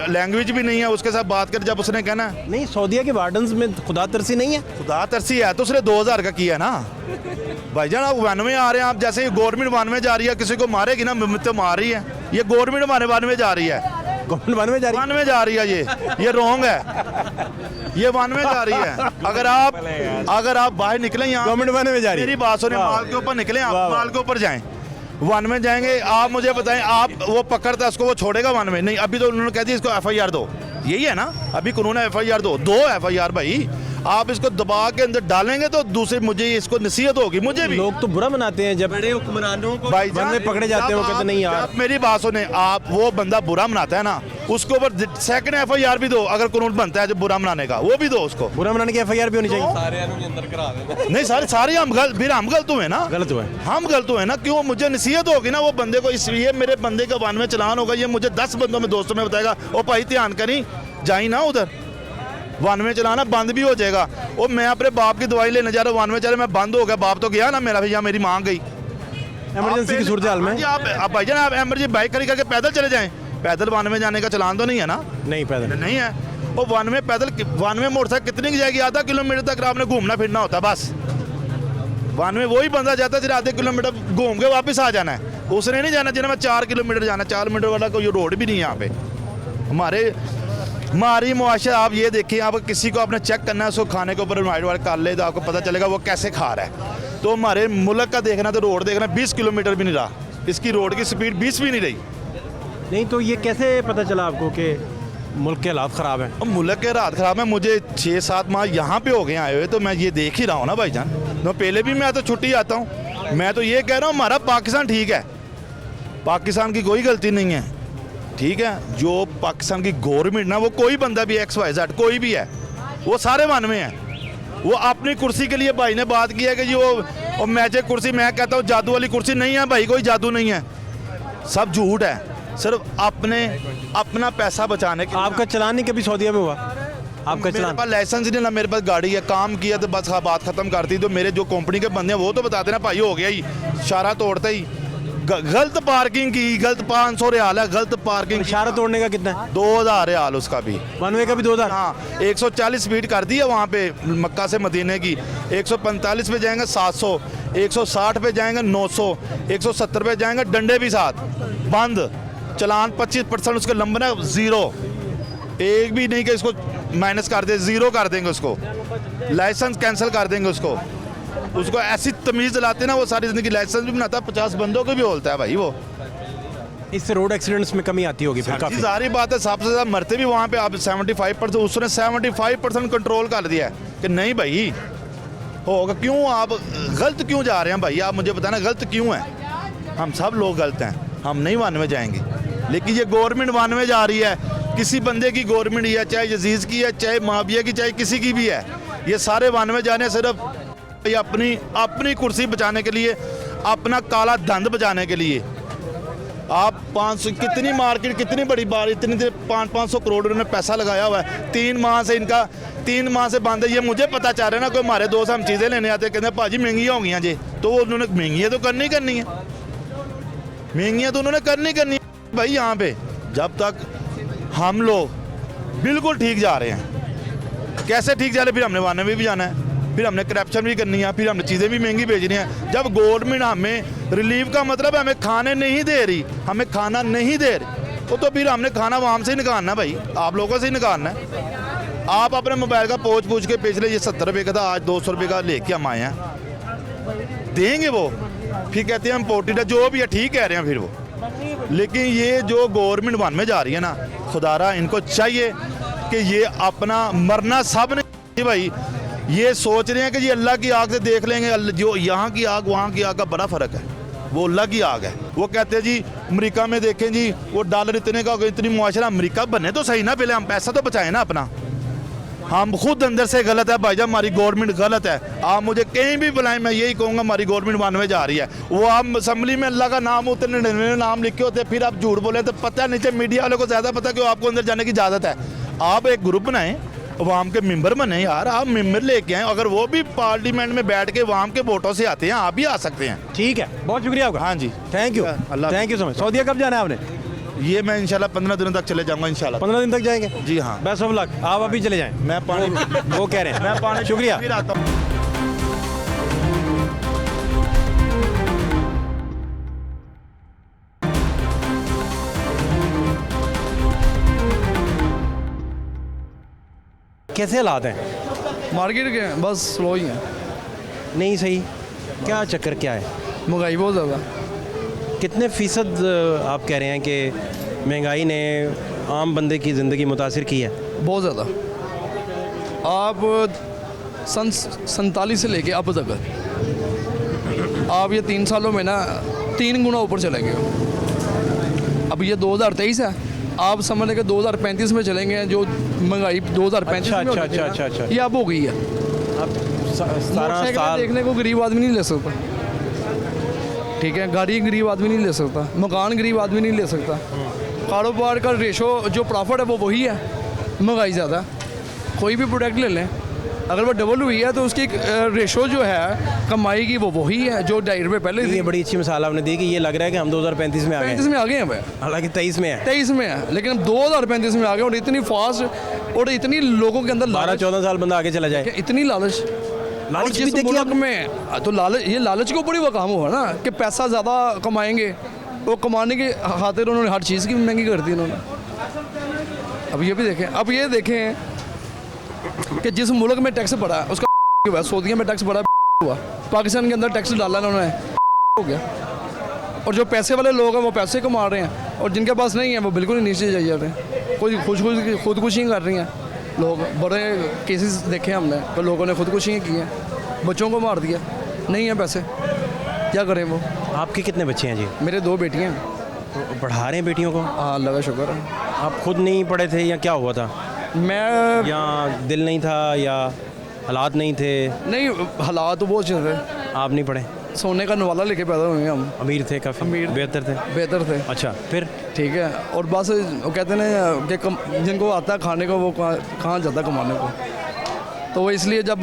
लैंग्वेज भी नहीं है उसके साथ बात कर, जब उसने कहना नहीं, सऊदीया के वार्डन्स में खुदा तरसी नहीं है? खुदा तरसी है तो उसने 2000 का किया ना। भाईजान आप 1 में आ रहे हैं, आप जैसे ही गवर्नमेंट 1 में जा रही है, किसी को मारेगी ना, तो मार रही है। ये गवर्नमेंट हमारे 1 में जा रही है, गवर्नमेंट 1 में जा रही है? 1 में जा रही है, ये रॉन्ग है, ये 1 में जा रही है। अगर आप बाहर निकले यहाँ, गवर्नमेंट 1 में जा रही है? मेरी बात सुने, माल के ऊपर निकले, आप माल के ऊपर जाएं, 1 में जाएंगे। आप मुझे बताएं, आप वो पकड़ता उसको, वो छोड़ेगा 1 में? नहीं, अभी तो उन्होंने कह दिया इसको FIR दो, यही है ना, अभी कानून है FIR दो FIR भाई। आप इसको दबा के अंदर डालेंगे तो दूसरे मुझे इसको नसीहत होगी, मुझे भी। लोग तो बुरा मनाते हैं जब बड़े हुक्मरानों को वन में पकड़े जाते हैं, वो कहते नहीं यार। आप मेरी बात सुने, आप वो बंदा बुरा मनाता है ना, उसके ऊपर सेकंड FIR भी दो, अगर कानून बनता है जो बुरा मनाने का, वो भी दो उसको। बुरा मनाने की FIR भी होनी चाहिए? नहीं सारे हम गलत हुए ना, गलत हुए, हम गलत हुए ना। क्यों? मुझे नसीहत होगी ना वो बंदे को, इसलिए मेरे बंदे का 1 में चलान होगा, ये मुझे 10 बंदों में दोस्तों में बताएगा, ओ भाई ध्यान करी जाई ना उधर, 1 में चलाना बंद भी हो जाएगा। और मैं अपने बाप की दवाई लेने जा रहा हूँ, 1 में चले, मैं बंद हो गया, बाप तो गया ना मेरा, भैया मेरी माँ गई इमरजेंसी की सूरत हाल में। आप भाईजान आप एमरजेंसी बाइक खड़ी करके पैदल चले जाएं, पैदल 1 में जाने का चलान तो नहीं है ना? नहीं, पैदल नहीं है। और 1 में पैदल 1 में मोटरसाइकिल कितनी की जाएगी? आधा किलोमीटर तक आपने घूमना फिरना होता बस। 1 में वही बंदा जाता सिर्फ आधे किलोमीटर घूम के वापस आ जाना है, उसने नहीं जाना जिन्हें मैं 4 किलोमीटर जाना। 4 मीटर वाला कोई रोड भी नहीं है यहाँ पे। हमारी मुआशरा आप ये देखिए, आप किसी को आपने चेक करना है, उसको खाने के ऊपर वाइट कर ले तो आपको पता चलेगा वो कैसे खा रहा है। तो हमारे मुल्क का देखना, तो रोड देखना 20 किलोमीटर भी नहीं रहा, इसकी रोड की स्पीड 20 भी नहीं रही। नहीं तो ये कैसे पता चला आपको कि मुल्क के हालात ख़राब हैं? अब मुल्क के हालात ख़राब है, मुझे 6-7 माह यहाँ पे हो गए आए हुए, तो मैं ये देख ही रहा हूँ ना भाईजान। तो पहले भी मैं तो छुट्टी आता हूँ, मैं तो ये कह रहा हूँ हमारा पाकिस्तान ठीक है, पाकिस्तान की कोई गलती नहीं है, ठीक है। जो पाकिस्तान की गवर्नमेंट ना, वो कोई बंदा भी XYZ कोई भी है, वो सारे 1 में है। वो अपनी कुर्सी के लिए भाई ने बात की है कि जी वो मैजिक कुर्सी, मैं कहता हूँ जादू वाली कुर्सी नहीं है भाई, कोई जादू नहीं है, सब झूठ है, सिर्फ अपना पैसा बचाने के। आपका चलान नहीं कभी सऊदीया में हुआ? आपका मेरे चलान? पास लाइसेंस नहीं ना, मेरे पास गाड़ी है, काम किया तो बस बात खत्म करती। तो मेरे जो कंपनी के बंदे हैं वो तो बताते ना भाई हो गया ही, इशारा तोड़ते ही। गलत पार्किंग की, गलत 500 रियाल है, गलत पार्किंग। इशारा तोड़ने का कितना है? 2000 रियाल उसका भी। 1 वे का भी 2000? हाँ, 140 स्पीड कर दी है वहाँ पे मक्का से मदीने की। 145 पे जाएंगे 700, 160 पे जाएंगे 900, 170 पे जाएंगे डंडे भी साथ बंद। चलान 25% उसके लंबन है, 0 एक भी नहीं कि इसको माइनस कर दे, 0 कर देंगे उसको। लाइसेंस कैंसिल कर देंगे उसको ऐसी तमीज़ दिलाते ना, वो सारी ज़िंदगी लाइसेंस भी बनाता है, 50 बंदों को भी बोलता है भाई वो। इससे रोड एक्सीडेंट्स में कमी आती होगी फिर काफ़ी। सारी बात है, सबसे ज़्यादा मरते भी वहाँ पे आप 75%, उसने 75% कंट्रोल कर दिया है कि नहीं भाई होगा। क्यों आप गलत क्यों जा रहे हैं भाई, आप मुझे बताना गलत क्यों है? हम सब लोग गलत हैं, हम नहीं वन में जाएंगे, लेकिन ये गवर्नमेंट वन में जा रही है। किसी बंदे की गवर्नमेंट है, चाहे यजीज़ की है, चाहे माविया की, चाहे किसी की भी है, ये सारे वन में जाने सिर्फ अपनी कुर्सी बचाने के लिए, अपना काला धंध बचाने के लिए। आप 500 कितनी मार्केट, कितनी बड़ी बार, इतनी 500 करोड़ उन्होंने पैसा लगाया हुआ है। 3 माह से बंद है। ये मुझे पता चल रहा है ना, कोई हमारे दोस्त हम चीज़ें लेने आते कहते हैं भाजी महंगी हो गई जी, तो वो उन्होंने महंगी तो करनी है, महंगियाँ तो उन्होंने करनी है भाई। यहाँ पे जब तक हम लोग बिल्कुल ठीक जा रहे हैं, कैसे ठीक जा रहे हैं, फिर हमने वन में भी जाना है, फिर हमने करप्शन भी करनी है, फिर हमने चीज़ें भी महंगी भेजनी है। जब गवर्नमेंट हमें रिलीफ का मतलब हमें खाने नहीं दे रही, हमें खाना नहीं दे रही, तो फिर हमने खाना वहाँ से ही निकालना है भाई, आप लोगों से ही निकालना है। आप अपने मोबाइल का पूछ के पिछले ये 70 रुपये का था, आज 200 रुपये का लेके हम आए हैं, देंगे वो, फिर कहते हैं इम्पोर्टेड है, जो भी है ठीक कह रहे हैं फिर वो। लेकिन ये जो गवर्नमेंट वन में जा रही है ना, खुदारा इनको चाहिए कि ये अपना मरना सब ने भाई, ये सोच रहे हैं कि ये अल्लाह की आग से देख लेंगे, जो यहाँ की आग वहाँ की आग का बड़ा फ़र्क है, वो अल्लाह की आग है। वो कहते हैं जी अमेरिका में देखें जी, वो डॉलर इतने का हो गया, इतनी मुआशरा, अमेरिका बने तो सही ना, पहले हम पैसा तो बचाएं ना अपना। हम खुद अंदर से गलत है भाईजान, हमारी गवर्नमेंट गलत है। आप मुझे कहीं भी बुलाएं, मैं यही कहूँगा हमारी गवर्नमेंट वन में जा रही है। वो आप असम्बली में अल्लाह का नाम उतने 99 नाम लिखे होते हैं, फिर आप झूठ बोले तो पता नहीं चाहिए, मीडिया वालों को ज़्यादा पता कि आपको अंदर जाने की इजाज़त है। आप एक ग्रुप बनाएं, वाम के मेंबर बने यार, आप मेंबर लेके आए, अगर वो भी पार्लियामेंट में बैठ के वाम के वोटों से आते हैं, आप भी आ सकते हैं। ठीक है, बहुत शुक्रिया आपका। हाँ जी, थैंक यू, अल्लाह, थैंक यू सो मच। सऊदीया कब जाना है आपने? ये मैं इंशाल्लाह 15 दिनों तक चले जाऊंगा इंशाल्लाह। 15 दिन तक जाएंगे? जी हाँ। बेस्ट ऑफ लक, आप अभी चले जाएं। मैं पानी वो कह रहे हैं, मैं पानी शुक्रिया। फिर आता हूँ। कैसे हालात हैं? मार्केट के हैं, बस स्लो ही हैं। नहीं सही, क्या चक्कर क्या है? महंगाई बहुत ज़्यादा। कितने फ़ीसद आप कह रहे हैं कि महंगाई ने आम बंदे की ज़िंदगी मुतासिर की है? बहुत ज़्यादा। आप सन 47 से लेके अब तक आप ये 3 सालों में ना 3 गुना ऊपर चलेंगे। अब ये 2023 है, आप समझ लें कि 2035 में चलेंगे, जो महंगाई 2035 में होगी ना, अच्छा। ये अब हो गई है। अब 17 मोटरसाइकिल साल देखने को गरीब आदमी नहीं ले सकता, ठीक है, गाड़ी गरीब आदमी नहीं ले सकता, मकान गरीब आदमी नहीं ले सकता। कारोबार का रेशो जो प्रॉफिट है वो वही है, महंगाई ज़्यादा। कोई भी प्रोडक्ट ले लें, अगर वो डबल हुई है तो उसकी रेशो जो है कमाई की वो वही है जो 2.5 रुपये पहले ये थी। बड़ी अच्छी मिसाल आपने दी कि ये लग रहा है कि हम 2035 में आ गए 35 हैं, में आ गए हैं भाई, हालांकि 23 में है, 23 में है, लेकिन हम 2035 में आ गए। और इतनी फास्ट और इतनी लोगों के अंदर 12-14 साल बंदा आगे चला जाए। इतनी लालच। और भी जिस देखिए मुल्क में तो लालच, ये लालच के ऊपर ही वो काम हुआ ना कि पैसा ज़्यादा कमाएंगे, वो कमाने की खातिर उन्होंने हर चीज़ की महंगी कर दी उन्होंने। अब ये भी देखें, अब ये देखें कि जिस मुल्क में टैक्स बढ़ा उसका हुआ, सऊदीया में टैक्स बढ़ा हुआ, पाकिस्तान के अंदर टैक्स डाला उन्होंने हो गया। और जो पैसे वाले लोग हैं वो पैसे कमा रहे हैं, और जिनके पास नहीं है वो बिल्कुल ही नीचे जा रहे हैं। कोई खुदकुशी कर रही हैं लोग, बड़े केसेस देखे हमने तो लोगों ने खुदकुशी की हैं, बच्चों को मार दिया, नहीं है पैसे, क्या करें वो। आपके कितने बच्चे हैं जी? मेरे 2 बेटियाँ हैं। तो पढ़ा रहे हैं बेटियों को? हाँ, अल्लाह का शुक्र है। आप खुद नहीं पढ़े थे या क्या हुआ था? मैं या दिल नहीं था या हालात नहीं थे? नहीं, हालात तो बहुत चल रहे। आप नहीं पढ़े? सोने का नवाला लेके पैदा हुए हम। अमीर थे काफ़ी? अमीर। बेहतर थे? बेहतर थे। अच्छा, फिर? ठीक है, और बस वो कहते हैं ना कि जिनको आता है खाने को वो कहाँ जाता है कमाने को। तो वो इसलिए जब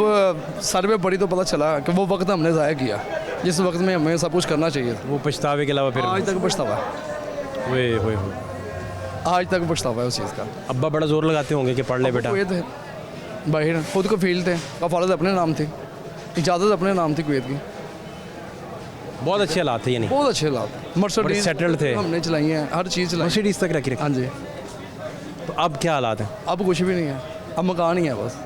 सर्वे पड़ी तो पता चला कि वो वक्त हमने ज़ाया किया जिस वक्त में हमें सब कुछ करना चाहिए था। वो पछतावे के अलावा फिर? आज तक पछतावा है, हुए आज तक पछतावा है उस चीज़ का। अब्बा बड़ा जोर लगाते होंगे कि पढ़ ले बेटा। कुवैत थे बाहर, खुद को फील्ड थे, कफालत अपने नाम थी, इजाज़त अपने नाम थी कुवैत की। बहुत अच्छे हालात थे, यानी बहुत अच्छे हालात, मर्सिडीज सेटल्ड थे, हमने चलाई हैं, हर चीज़ चलाई। मर्सिडीज तक रखी। हाँ जी। तो अब क्या हालात हैं? अब कुछ भी नहीं है, अब मकान ही है बस।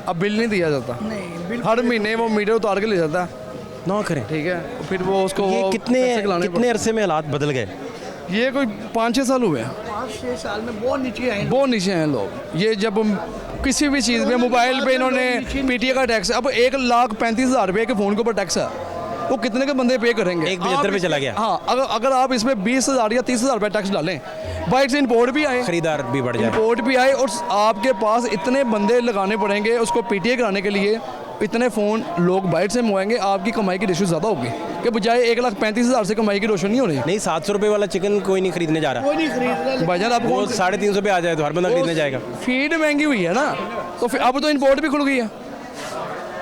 अब बिल नहीं दिया जाता, नहीं हर महीने वो मीटर उतार के ले जाता है, ना करें। ठीक है, फिर वो उसको ये वो कितने पैसे खिलाने कितने अरसे में हालात बदल गए? पड़ते। ये कोई 5-6 साल हुए हैं, 5-6 साल में बहुत नीचे आए बहुत नीचे हैं लोग। ये जब किसी भी चीज़ में मोबाइल पे इन्होंने पीटीए का टैक्स, अब 1,35,000 रुपये के फ़ोन के ऊपर टैक्स है, वो कितने के बंदे पे करेंगे? एक 75 पे चला गया। हाँ, अगर आप इसमें 20,000 या 30,000 रुपये टैक्स डालें, बाइक से इंपोर्ट भी आए, खरीदार भी बढ़ जाए। इंपोर्ट भी आए, और आपके पास इतने बंदे लगाने पड़ेंगे उसको पीटीए कराने के लिए, इतने फ़ोन लोग बाइट से मंगवाएंगे, आपकी कमाई की रेशो ज़्यादा होगी कि बजाय 1,35,000 से कमाई की रेशो नहीं हो रही। नहीं, 700 रुपये वाला चिकन कोई नहीं खरीदने जा रहा। कोई नहीं खरीद रहा। भाईजान आप वो 350 पे आ जाए तो हर बंदा खरीदने जाएगा। फीड महंगी हुई है ना, तो फिर अब तो इंपोर्ट भी खुल गई है।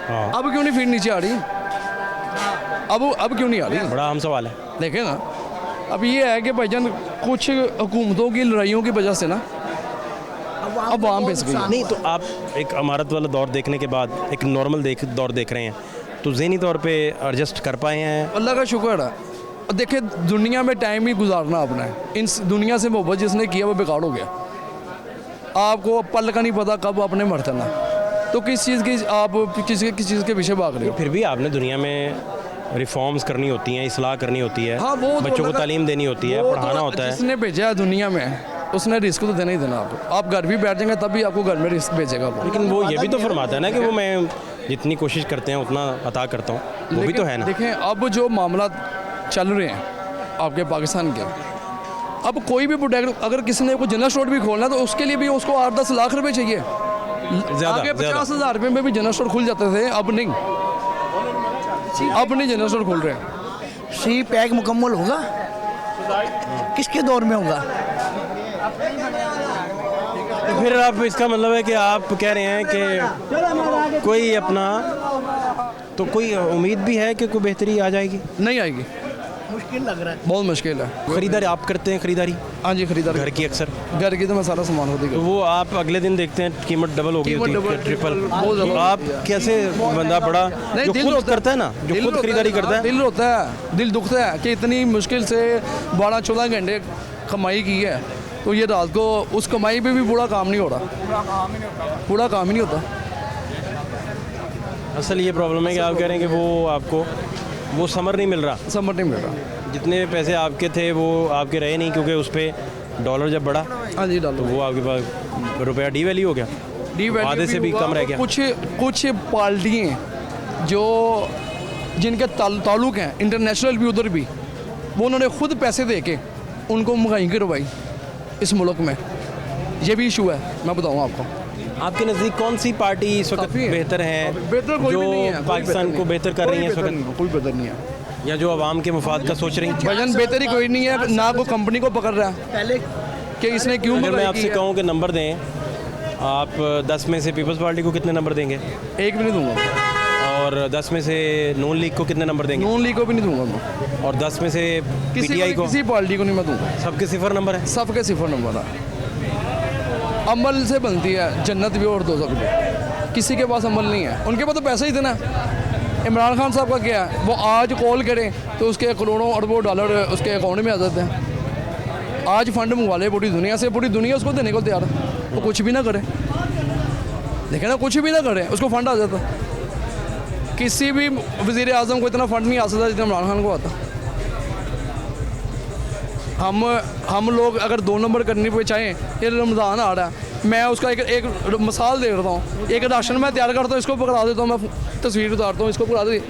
हाँ। अब क्यों नहीं फीड नीचे आ रही? अब क्यों नहीं आ रही? बड़ा अहम सवाल है। देखें ना, अब ये है कि भाईजान कुछ हुकूमतों की लड़ाइयों की वजह से ना अब आम बेच गई। नहीं तो आप एक अमारत वाला दौर देखने के बाद एक नॉर्मल दौर देख रहे हैं, तो ज़हनी तौर पे एडजस्ट कर पाए हैं? अल्लाह का शुक्र है। और देखिए, दुनिया में टाइम ही गुजारना आपने, इन दुनिया से मोहब्बत जिसने किया वो बेकार हो गया। आपको पल का नहीं पता कब आपने मर जाना, तो किस चीज़ की आप किस चीज़ के पीछे भाग रहे हो? फिर भी आपने दुनिया में रिफॉर्म्स करनी होती हैं, इस्लाह करनी होती है, हाँ, वो तो बच्चों को अल्लाह का- तालीम देनी होती है, वो तो पढ़ाना होता है। जिसने भेजा है दुनिया में उसने रिस्क तो देना ही देना आपको। आप घर भी बैठ जाएंगे तब भी आपको घर में रिस्क भेजेगा वो। लेकिन वो ये भी तो फरमाता है ना कि वो मैं जितनी कोशिश करते हैं उतना अता करता हूँ, वो भी तो है ना। देखें, अब जो मामला चल रहे हैं आपके पाकिस्तान के, अब कोई भी प्रोडक्ट अगर किसी ने कोई जनरल स्टोर भी खोलना तो उसके लिए भी उसको 8-10 लाख रुपए चाहिए। आगे 50,000 रुपये में भी जनरल स्टोर खुल जाते थे, अब नहीं जनरल स्टोर खुल रहे हैं। सी पैक मुकम्मल होगा, किसके दौर में होगा? तो फिर आप इसका मतलब है कि आप कह रहे हैं कि कोई अपना, तो कोई उम्मीद भी है कि कोई बेहतरी आ जाएगी? नहीं आएगी, मुश्किल लग रहा है। बहुत मुश्किल है। खरीदारी आप करते हैं? खरीदारी हाँ जी, खरीदार घर की अक्सर, घर की तो मैं सारा सामान होती तो वो आप अगले दिन देखते हैं कीमत डबल हो गई होती है, ट्रिपल। बहुत ज़्यादा। आप कैसे बंदा बड़ा जो दिल खुद रोता करता है ना, जो खुद खरीदारी करता है, दिल रोता है, दिल दुखता है कि इतनी मुश्किल से 12-14 घंटे कमाई की है, तो ये रात को उस कमाई पे भी पूरा काम नहीं हो रहा, पूरा काम ही नहीं होता। असल ये प्रॉब्लम है कि आप कह रहे हैं कि वो आपको वो समर नहीं मिल रहा, समझ नहीं मिल रहा। जितने पैसे आपके थे वो आपके रहे नहीं, क्योंकि उस पर डॉलर जब बढ़ा हाँ जी, तो डालो। वो आपके पास रुपया डी वैल्यू हो गया, आधे से भी हुआ। कम रह गया। कुछ पार्टियाँ जो जिनके ताल्लुक हैं इंटरनेशनल भी, उधर भी वो उन्होंने खुद पैसे दे के उनको महंगाई करवाई इस मुल्क में। ये भी इशू है, मैं बताऊँ आपको। आपके नज़दीक कौन सी पार्टी इस वक्त काफ़ी है। बेहतर है, बेहतर कोई जो भी नहीं है, कोई पाकिस्तान बेहतर को नहीं। बेहतर कर रही है इस कोई बेहतर वक्त, नहीं, कोई बेहतर नहीं है। या जो आवाम के मफाद का सोच रही हैं? भजन बेहतरी कोई नहीं है, ना कोई कंपनी को पकड़ रहा है पहले कि इसने क्यों अगर मैं महंगाई आपसे की है। कहूँ कि नंबर दें, आप 10 में से पीपल्स पार्टी को कितने नंबर देंगे, एक भी नहीं दूंगा, और 10 में से नून लीग को कितने नंबर देंगे, नून लीग को भी नहीं दूंगा मैं, और 10 में से पीटीआई को? किसी पार्टी को नहीं मैं दूंगा। सबके 0 नंबर है। सबके 0 नंबर है। अमल से बनती है जन्नत भी और दोज़ख भी, किसी के पास अमल नहीं है, उनके पास तो पैसा ही इतना है। इमरान खान साहब का क्या है, वो आज कॉल करें तो उसके करोड़ों अरबों डॉलर उसके अकाउंट में आ जाते हैं। आज फंड मंगवा ले पूरी दुनिया से, पूरी दुनिया उसको देने को तैयार है, वो कुछ भी ना करे, देखे ना, कुछ भी ना करे उसको फंड आ जाता। किसी भी वज़ीर आज़म को इतना फंड नहीं आ सकता जितना इमरान खान को आता। हम लोग अगर 2 नंबर करने पे चाहें, ये रमज़ान आ रहा है, मैं उसका एक मिसाल दे रहा हूँ, एक राशन मैं तैयार करता हूँ, इसको पकड़ा देता हूँ, मैं तस्वीर उतारता हूँ, इसको पकड़ा दी,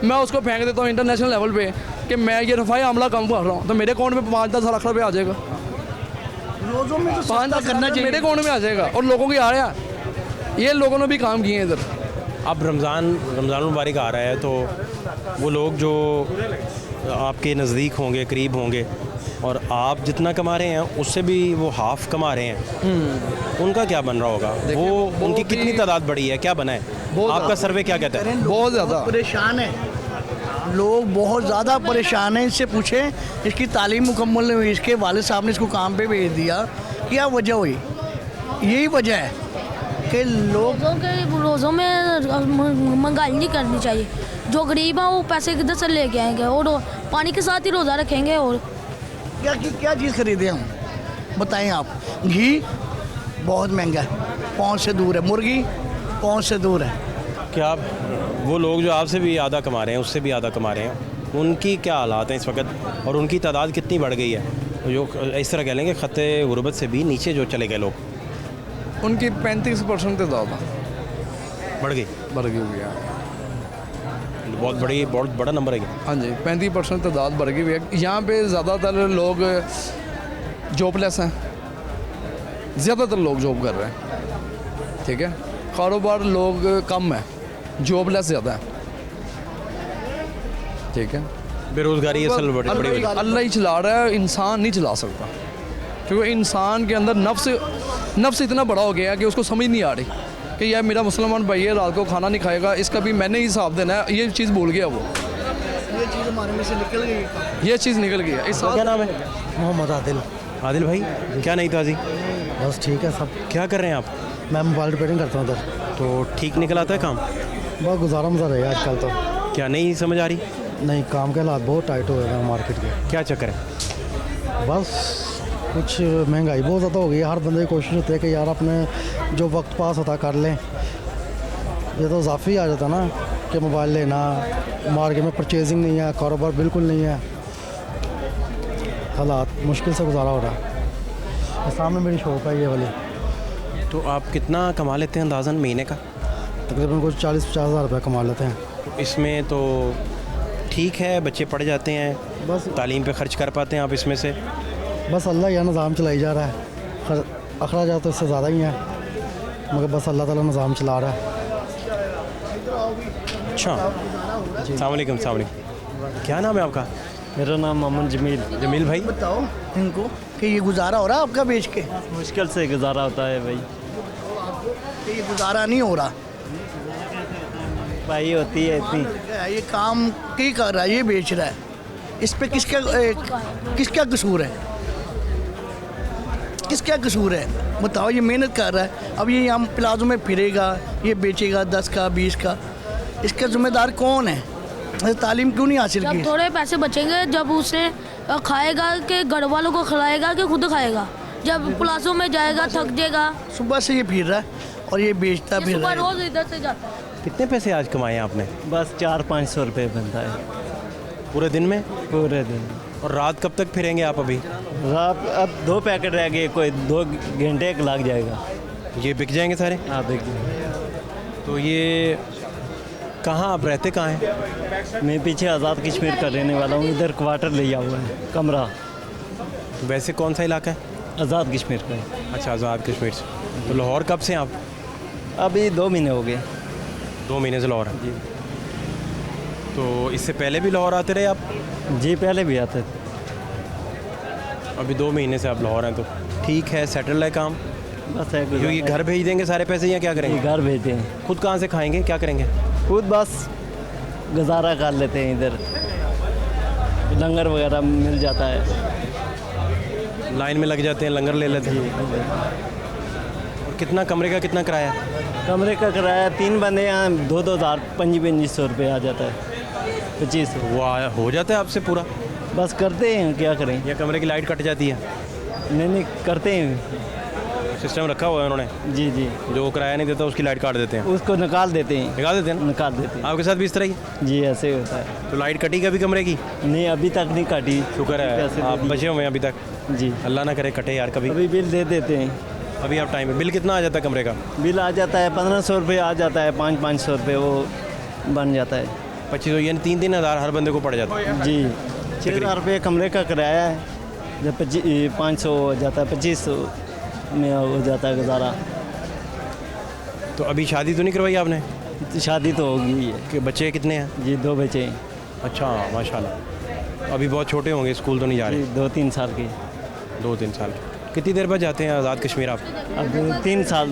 मैं उसको फेंक देता हूँ इंटरनेशनल लेवल पे कि मैं ये रफ़ाई मामला कम कर रहा हूँ, तो मेरे अकाउंट में 5-10 लाख रुपये आ जाएगा, रोज़ों में तो सस्ता करना चाहिए। मेरे अकाउंट में आ जाएगा, और लोगों की आ रहा है। ये लोगों ने भी काम किए हैं इधर। अब रमज़ान मुबारक आ रहा है, तो वो लोग जो आपके नज़दीक होंगे, करीब होंगे, और आप जितना कमा रहे हैं उससे भी वो हाफ कमा रहे हैं, उनका क्या बन रहा होगा? वो उनकी कितनी तादाद बढ़ी है, क्या बना है? आपका सर्वे क्या कहता है? बहुत ज़्यादा परेशान है लोग, बहुत ज़्यादा परेशान हैं। इससे पूछें, इसकी तालीम मुकम्मल नहीं हुई, इसके वालिद साहब ने इसको काम पे भेज दिया, क्या वजह हुई? यही वजह है कि लोग लोगों के रोज़ों में महंगाई नहीं करनी चाहिए। जो गरीब हैं वो पैसे किधर से लेके आएंगे, और पानी के साथ ही रोज़ा रखेंगे। और क्या चीज़ खरीदे हम, बताएं आप? घी बहुत महंगा है, पहुँच से दूर है, मुर्गी पहुँच से दूर है। क्या आप वो लोग जो आपसे भी आधा कमा रहे हैं, उससे भी आधा कमा रहे हैं, उनकी क्या हालात हैं इस वक्त और उनकी तादाद कितनी बढ़ गई है, जो इस तरह कह लेंगे ख़त्े गुरबत से भी नीचे जो चले गए लोग? उनकी 35% ज़्यादा बढ़ गई, बढ़ गई हुई है। बहुत बड़ा नंबर है ये। हाँ जी, 35% तादाद बढ़ गई हुई है। यहाँ पे ज़्यादातर लोग जॉबलेस हैं, ज़्यादातर लोग जॉब कर रहे हैं, ठीक है। कारोबार लोग कम है, जॉबलेस ज़्यादा है, ठीक है। बेरोज़गारी असल बड़ी बड़ी वजह। अल्लाह ही चला रहा है, इंसान नहीं चला सकता, क्योंकि इंसान के अंदर नफ्स इतना बड़ा हो गया है कि उसको समझ नहीं आ रही कि यार मेरा मुसलमान भाई है, रात को खाना नहीं खाएगा, इसका भी मैंने ही हिसाब देना है। ये चीज़ भूल गया वो, ये चीज़ हमारे में से निकल गई। ये चीज़ निकल गई है। इस क्या नाम है? मोहम्मद आदिल। आदिल भाई, क्या नहीं ताज़ी? बस ठीक है सब। क्या कर रहे हैं आप? मैं मोबाइल रिपेयरिंग करता हूँ उधर। तो ठीक निकल आता है काम? बहुत गुजारा मज़ा रहेगा आजकल तो। क्या नहीं समझ आ रही? नहीं, काम के हालात बहुत टाइट हो गए हैं मार्केट के। क्या चक्कर है? बस कुछ महंगाई बहुत ज़्यादा हो गई है। हर बंदे की कोशिश होती है कि यार अपने जो वक्त पास होता कर लें। ये तो इजाफी आ जाता ना कि मोबाइल लेना, मार्केट में परचेजिंग नहीं है, कारोबार बिल्कुल नहीं है, हालात मुश्किल से गुजारा हो रहा है। सामने मेरी शॉप है ये वाली। तो आप कितना कमा लेते हैं अंदाज़न महीने का? तकरीबन कुछ 40-50 हज़ार रुपये कमा लेते हैं। इसमें तो ठीक है, बच्चे पढ़ जाते हैं, बस तालीम पे खर्च कर पाते हैं आप इसमें से? बस अल्लाह यह निज़ाम चलाई जा रहा है। अखराजात तो इससे ज़्यादा ही हैं, मगर बस अल्लाह ताला निज़ाम चला रहा है। अच्छा, अस्सलाम वालेकुम। क्या नाम है आपका? मेरा नाम मोहम्मद जमील। जमील भाई, बताओ इनको कि ये गुजारा हो रहा है आपका बेच के? मुश्किल से गुजारा होता है भाई। कि ये गुजारा नहीं हो रहा भाई होती है इतनी। ये काम क्या कर रहा है, ये बेच रहा है, इस पे किसका कसूर है? किसका कसूर है बताओ? ये मेहनत कर रहा है, अब ये हम प्लाजो में फिरेगा, ये बेचेगा 10 का 20 का, इसका जिम्मेदार कौन है? तालीम क्यों नहीं हासिल की? जब थोड़े पैसे बचेंगे, जब उसे खाएगा कि घर वालों को खिलाएगा कि खुद खाएगा? जब प्लाजो में जाएगा थक जाएगा। सुबह से ये फिर रहा है और ये बेचता ये फिर सुबह रहा है। रोज इधर से जाता है। कितने पैसे आज कमाए आपने बस 400-500 रुपये बनता है पूरे दिन में? पूरे दिन। और रात कब तक फिरेंगे आप अभी? रात अब 2 पैकेट रह गए, कोई 2 घंटे एक लग जाएगा। ये बिक जाएंगे सारे? हाँ बिक गए। तो ये कहाँ आप रहते कहाँ हैं? मैं पीछे आज़ाद कश्मीर का रहने वाला हूँ, इधर क्वार्टर लिया हुआ है, कमरा। तो वैसे कौन सा इलाका है? आज़ाद कश्मीर का है। अच्छा, आज़ाद कश्मीर से। तो लाहौर कब से हैं आप? अभी 2 महीने हो गए। 2 महीने से लाहौर हैं जी। तो इससे पहले भी लाहौर आते रहे आप? जी पहले भी आते थे। अभी 2 महीने से आप लाहौर हैं, तो ठीक है, सेटल है काम? बस है क्योंकि घर भेज देंगे सारे पैसे या क्या करेंगे? घर भेजते हैं। खुद कहाँ से खाएंगे, क्या करेंगे? खुद बस गुजारा कर लेते हैं, इधर लंगर वगैरह मिल जाता है, लाइन में लग जाते हैं, लंगर ले लेते हैं। और कितना कमरे का कितना किराया? कमरे का किराया 3 बंदे यहाँ 2-2 2500 रुपये आ जाता है। 2500 वो हो जाता है आपसे पूरा? बस करते हैं, क्या करें। या कमरे की लाइट कट जाती है? नहीं करते हैं। सिस्टम रखा हुआ है उन्होंने? जी जी, जो किराया नहीं देता उसकी लाइट काट देते हैं? उसको निकाल देते हैं। निकाल देते हैं? निकाल देते हैं। आपके साथ भी इस तरह ही? जी ऐसे होता है। तो लाइट कटी कभी कमरे की? नहीं अभी तक नहीं काटी। शुक्र है पैसे दे आप दिए। बचे हुए हैं अभी तक। जी अल्लाह ना करे कटे यार कभी। अभी बिल दे देते हैं। अभी आप टाइम है। बिल कितना आ जाता है कमरे का? बिल आ जाता है 1500 रुपये आ जाता है, 500 रुपये वो बन जाता है। 2500 यानी 3-3 हज़ार हर बंदे को पड़ जाता है? जी 6000 रुपये कमरे का किराया है। जब 500 हो जाता है, 2500 में हो जाता है गुजारा। तो अभी शादी तो नहीं करवाई आपने? शादी तो हो गई है। कि बच्चे कितने हैं? जी 2 बच्चे हैं। अच्छा माशाल्लाह। अभी बहुत छोटे होंगे, स्कूल तो नहीं जा रहे? जी 2-3 साल के। 2-3 साल के। कितनी देर बाद जाते हैं आज़ाद कश्मीर आप? अब 3 साल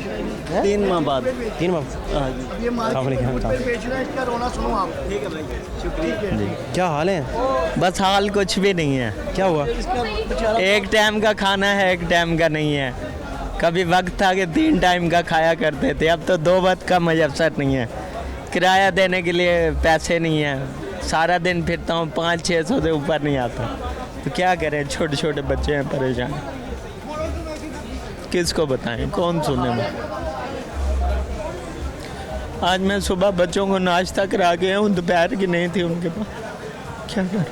3 माह बाद। 3 माह? हाँ जी। ये मार्केट अस्सलाम वालेकुम। पे बेच रहा है, इसका रोना सुनो आप। ठीक है भाई, शुक्रिया। क्या हाल है? बस हाल कुछ भी नहीं है। क्या हुआ? एक टाइम का खाना है, एक टाइम का नहीं है। कभी वक्त था कि 3 टाइम का खाया करते थे, अब तो 2 वक्त का मजबसत नहीं है। किराया देने के लिए पैसे नहीं है, सारा दिन फिरता हूँ, 500-600 से ऊपर नहीं आता। तो क्या करें, छोटे छोटे बच्चे हैं परेशान, किसको बताएं, कौन सुने में। आज मैं सुबह बच्चों को नाश्ता करा के हूँ, दोपहर की नहीं थी उनके पास, क्या करूँ?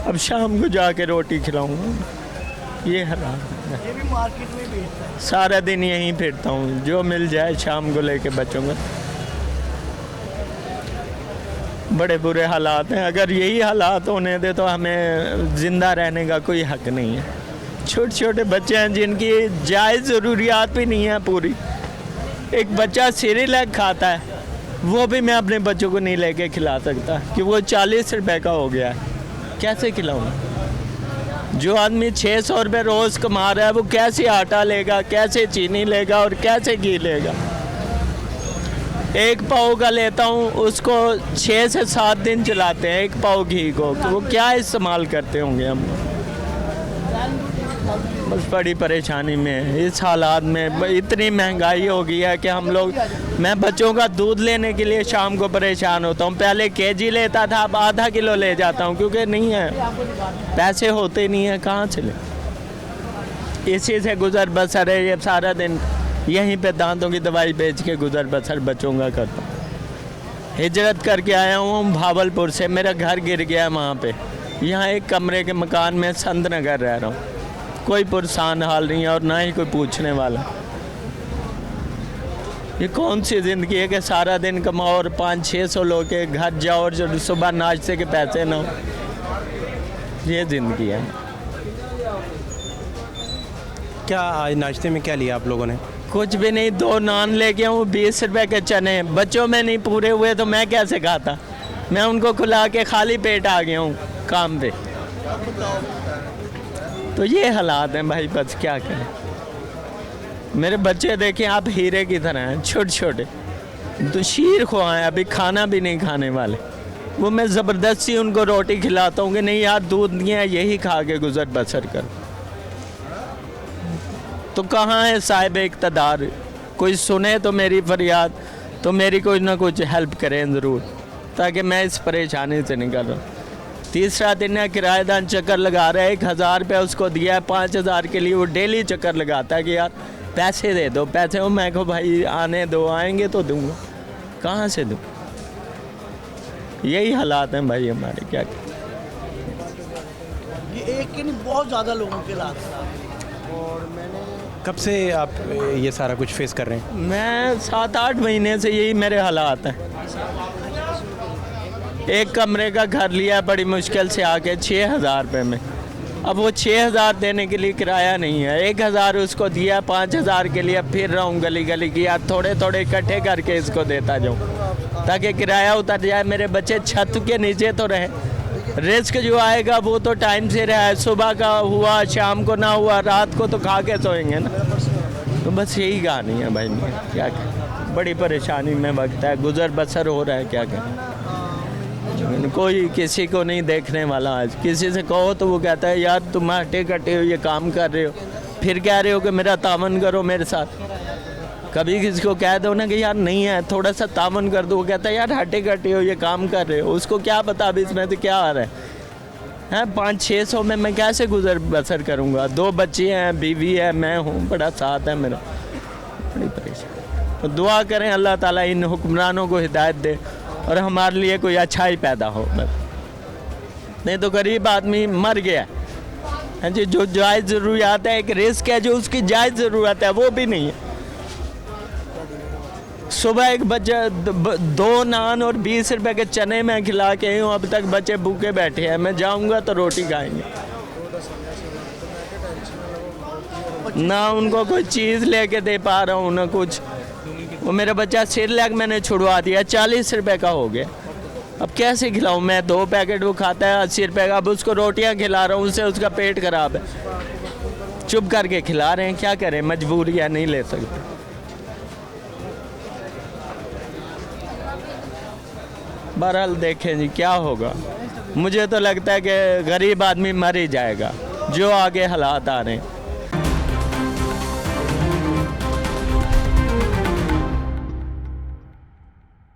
अब शाम को जाके रोटी खिलाऊंगा। ये हालात है। ये भी मार्केट में बेचता है। सारा दिन यहीं फिरता हूँ, जो मिल जाए शाम को लेके बच्चों को। बड़े बुरे हालात हैं। अगर यही हालात होने दे तो हमें ज़िंदा रहने का कोई हक नहीं है। छोटे छोटे बच्चे हैं जिनकी जायज़ ज़रूरियात भी नहीं है पूरी। एक बच्चा सेरेलैक खाता है, वो भी मैं अपने बच्चों को नहीं लेके खिला सकता कि वो 40 रुपए का हो गया है, कैसे खिलाऊँ? जो आदमी 600 रुपये रोज़ कमा रहा है वो कैसे आटा लेगा, कैसे चीनी लेगा और कैसे घी लेगा? एक पाव का लेता हूँ, उसको 6 से 7 दिन चलाते हैं एक पाव घी को, तो वो क्या इस्तेमाल करते होंगे हम? बस बड़ी परेशानी में है। इस हालात में इतनी महंगाई हो गई है कि हम लोग, मैं बच्चों का दूध लेने के लिए शाम को परेशान होता हूँ। पहले केजी लेता था, अब आधा किलो ले जाता हूँ, क्योंकि नहीं है, पैसे होते नहीं हैं, कहाँ से ले? इसी से गुजर बसर है। ये सारा दिन यहीं पे दांतों की दवाई बेच के गुजर बसर बच्चों का करता हूँ। हिजरत करके आया हूँ भावलपुर से, मेरा घर गिर गया वहाँ पे। यहाँ एक कमरे के मकान में संत नगर रह रहा हूँ। कोई पुरसान हाल नहीं है और ना ही कोई पूछने वाला। ये कौन सी ज़िंदगी है कि सारा दिन कमाओ और 500-600 लोग के घर जाओ और जो सुबह नाश्ते के पैसे ना हो? ये ज़िंदगी है। क्या आज नाश्ते में क्या लिया आप लोगों ने? कुछ भी नहीं, 2 नान लेके आऊँ, 20 रुपए के चने। बच्चों में नहीं पूरे हुए तो मैं कैसे खाता? मैं उनको खिला के खाली पेट आ गया हूँ काम पे। तो ये हालात हैं भाई, बस क्या करें। मेरे बच्चे देखें आप, हीरे की तरह हैं, छोटे छोटे, तो शीर खुआएं, अभी खाना भी नहीं खाने वाले। वो मैं ज़बरदस्ती उनको रोटी खिलाता हूँ कि नहीं यार दूध नहीं है, यही खा के गुजर बसर कर। तो कहाँ है साहिब इक़्तिदार? कोई सुने तो मेरी फरियाद, तो मेरी कुछ ना कुछ हेल्प करें ज़रूर, ताकि मैं इस परेशानी से निकल रहा हूँ। तीसरा दिन है, किराएदार चक्कर लगा रहा है, 1000 रुपये उसको दिया है, 5000 के लिए वो डेली चक्कर लगाता है कि यार पैसे दे दो, पैसे हो। मैं कहो भाई आने दो, आएंगे तो दूंगा, कहाँ से दूँ? यही हालात हैं भाई हमारे, क्या करें। ये एक के नहीं, बहुत ज़्यादा लोगों के हालात हैं। और मैंने कब से आप ये सारा कुछ फेस कर रहे हैं? मैं 7-8 महीने से यही मेरे हालात हैं। एक कमरे का घर लिया बड़ी मुश्किल से आके 6000 रुपये में। अब वो 6000 देने के लिए किराया नहीं है, 1000 उसको दिया, 5000 के लिए फिर रहा हूँ गली गली की, यार थोड़े थोड़े इकट्ठे करके इसको देता जाऊँ ताकि किराया उतर जाए। मेरे बच्चे छत के नीचे तो रहे, रिस्क जो आएगा वो तो टाइम से रहा है। सुबह का हुआ, शाम को ना हुआ, रात को तो खा के सोएंगे ना। तो बस यही कहानी है भाई, मैं क्या करें, बड़ी परेशानी में वक्त है, गुजर बसर हो रहा है, क्या करें। कोई किसी को नहीं देखने वाला। आज किसी से कहो तो वो कहता है यार तुम हटे कटे हो, ये काम कर रहे हो, फिर कह रहे हो कि मेरा तावन करो मेरे साथ। कभी किसी को कह दो ना कि यार नहीं है, थोड़ा सा तावन कर दो, वो कहता है यार हटे कटे हो, ये काम कर रहे हो। उसको क्या पता अभी इसमें से क्या आ रहा है? 500-600 में मैं कैसे गुजर बसर करूँगा? 2 बच्चे हैं, बीवी है, मैं हूँ, बड़ा साथ है मेरा, बड़ी परेशानी। तो दुआ करें अल्लाह ताला इन हुक्मरानों को हिदायत दे और हमारे लिए कोई अच्छा ही पैदा हो। नहीं तो गरीब आदमी मर गया है जी। जो जायज़ ज़रूरियात है, एक रिस्क है जो उसकी जायज़ ज़रूरत है, वो भी नहीं है। सुबह एक बच्चा 2 नान और 20 रुपए के चने में खिला के आई हूँ, अब तक बच्चे भूखे बैठे हैं। मैं जाऊँगा तो रोटी खाएंगे ना, उनको कोई चीज़ लेके दे पा रहा हूँ ना कुछ। वो मेरा बच्चा सेरेलैक मैंने छुड़वा दिया, 40 रुपए का हो गया। अब कैसे खिलाऊं मैं? 2 पैकेट वो खाता है 80 रुपए का, अब उसको रोटियां खिला रहा हूँ, उससे उसका पेट खराब है। चुप करके खिला रहे हैं, क्या करें, मजबूरी है, नहीं ले सकते। बहरहाल देखें जी क्या होगा। मुझे तो लगता है कि गरीब आदमी मर ही जाएगा, जो आगे हालात आ रहे हैं।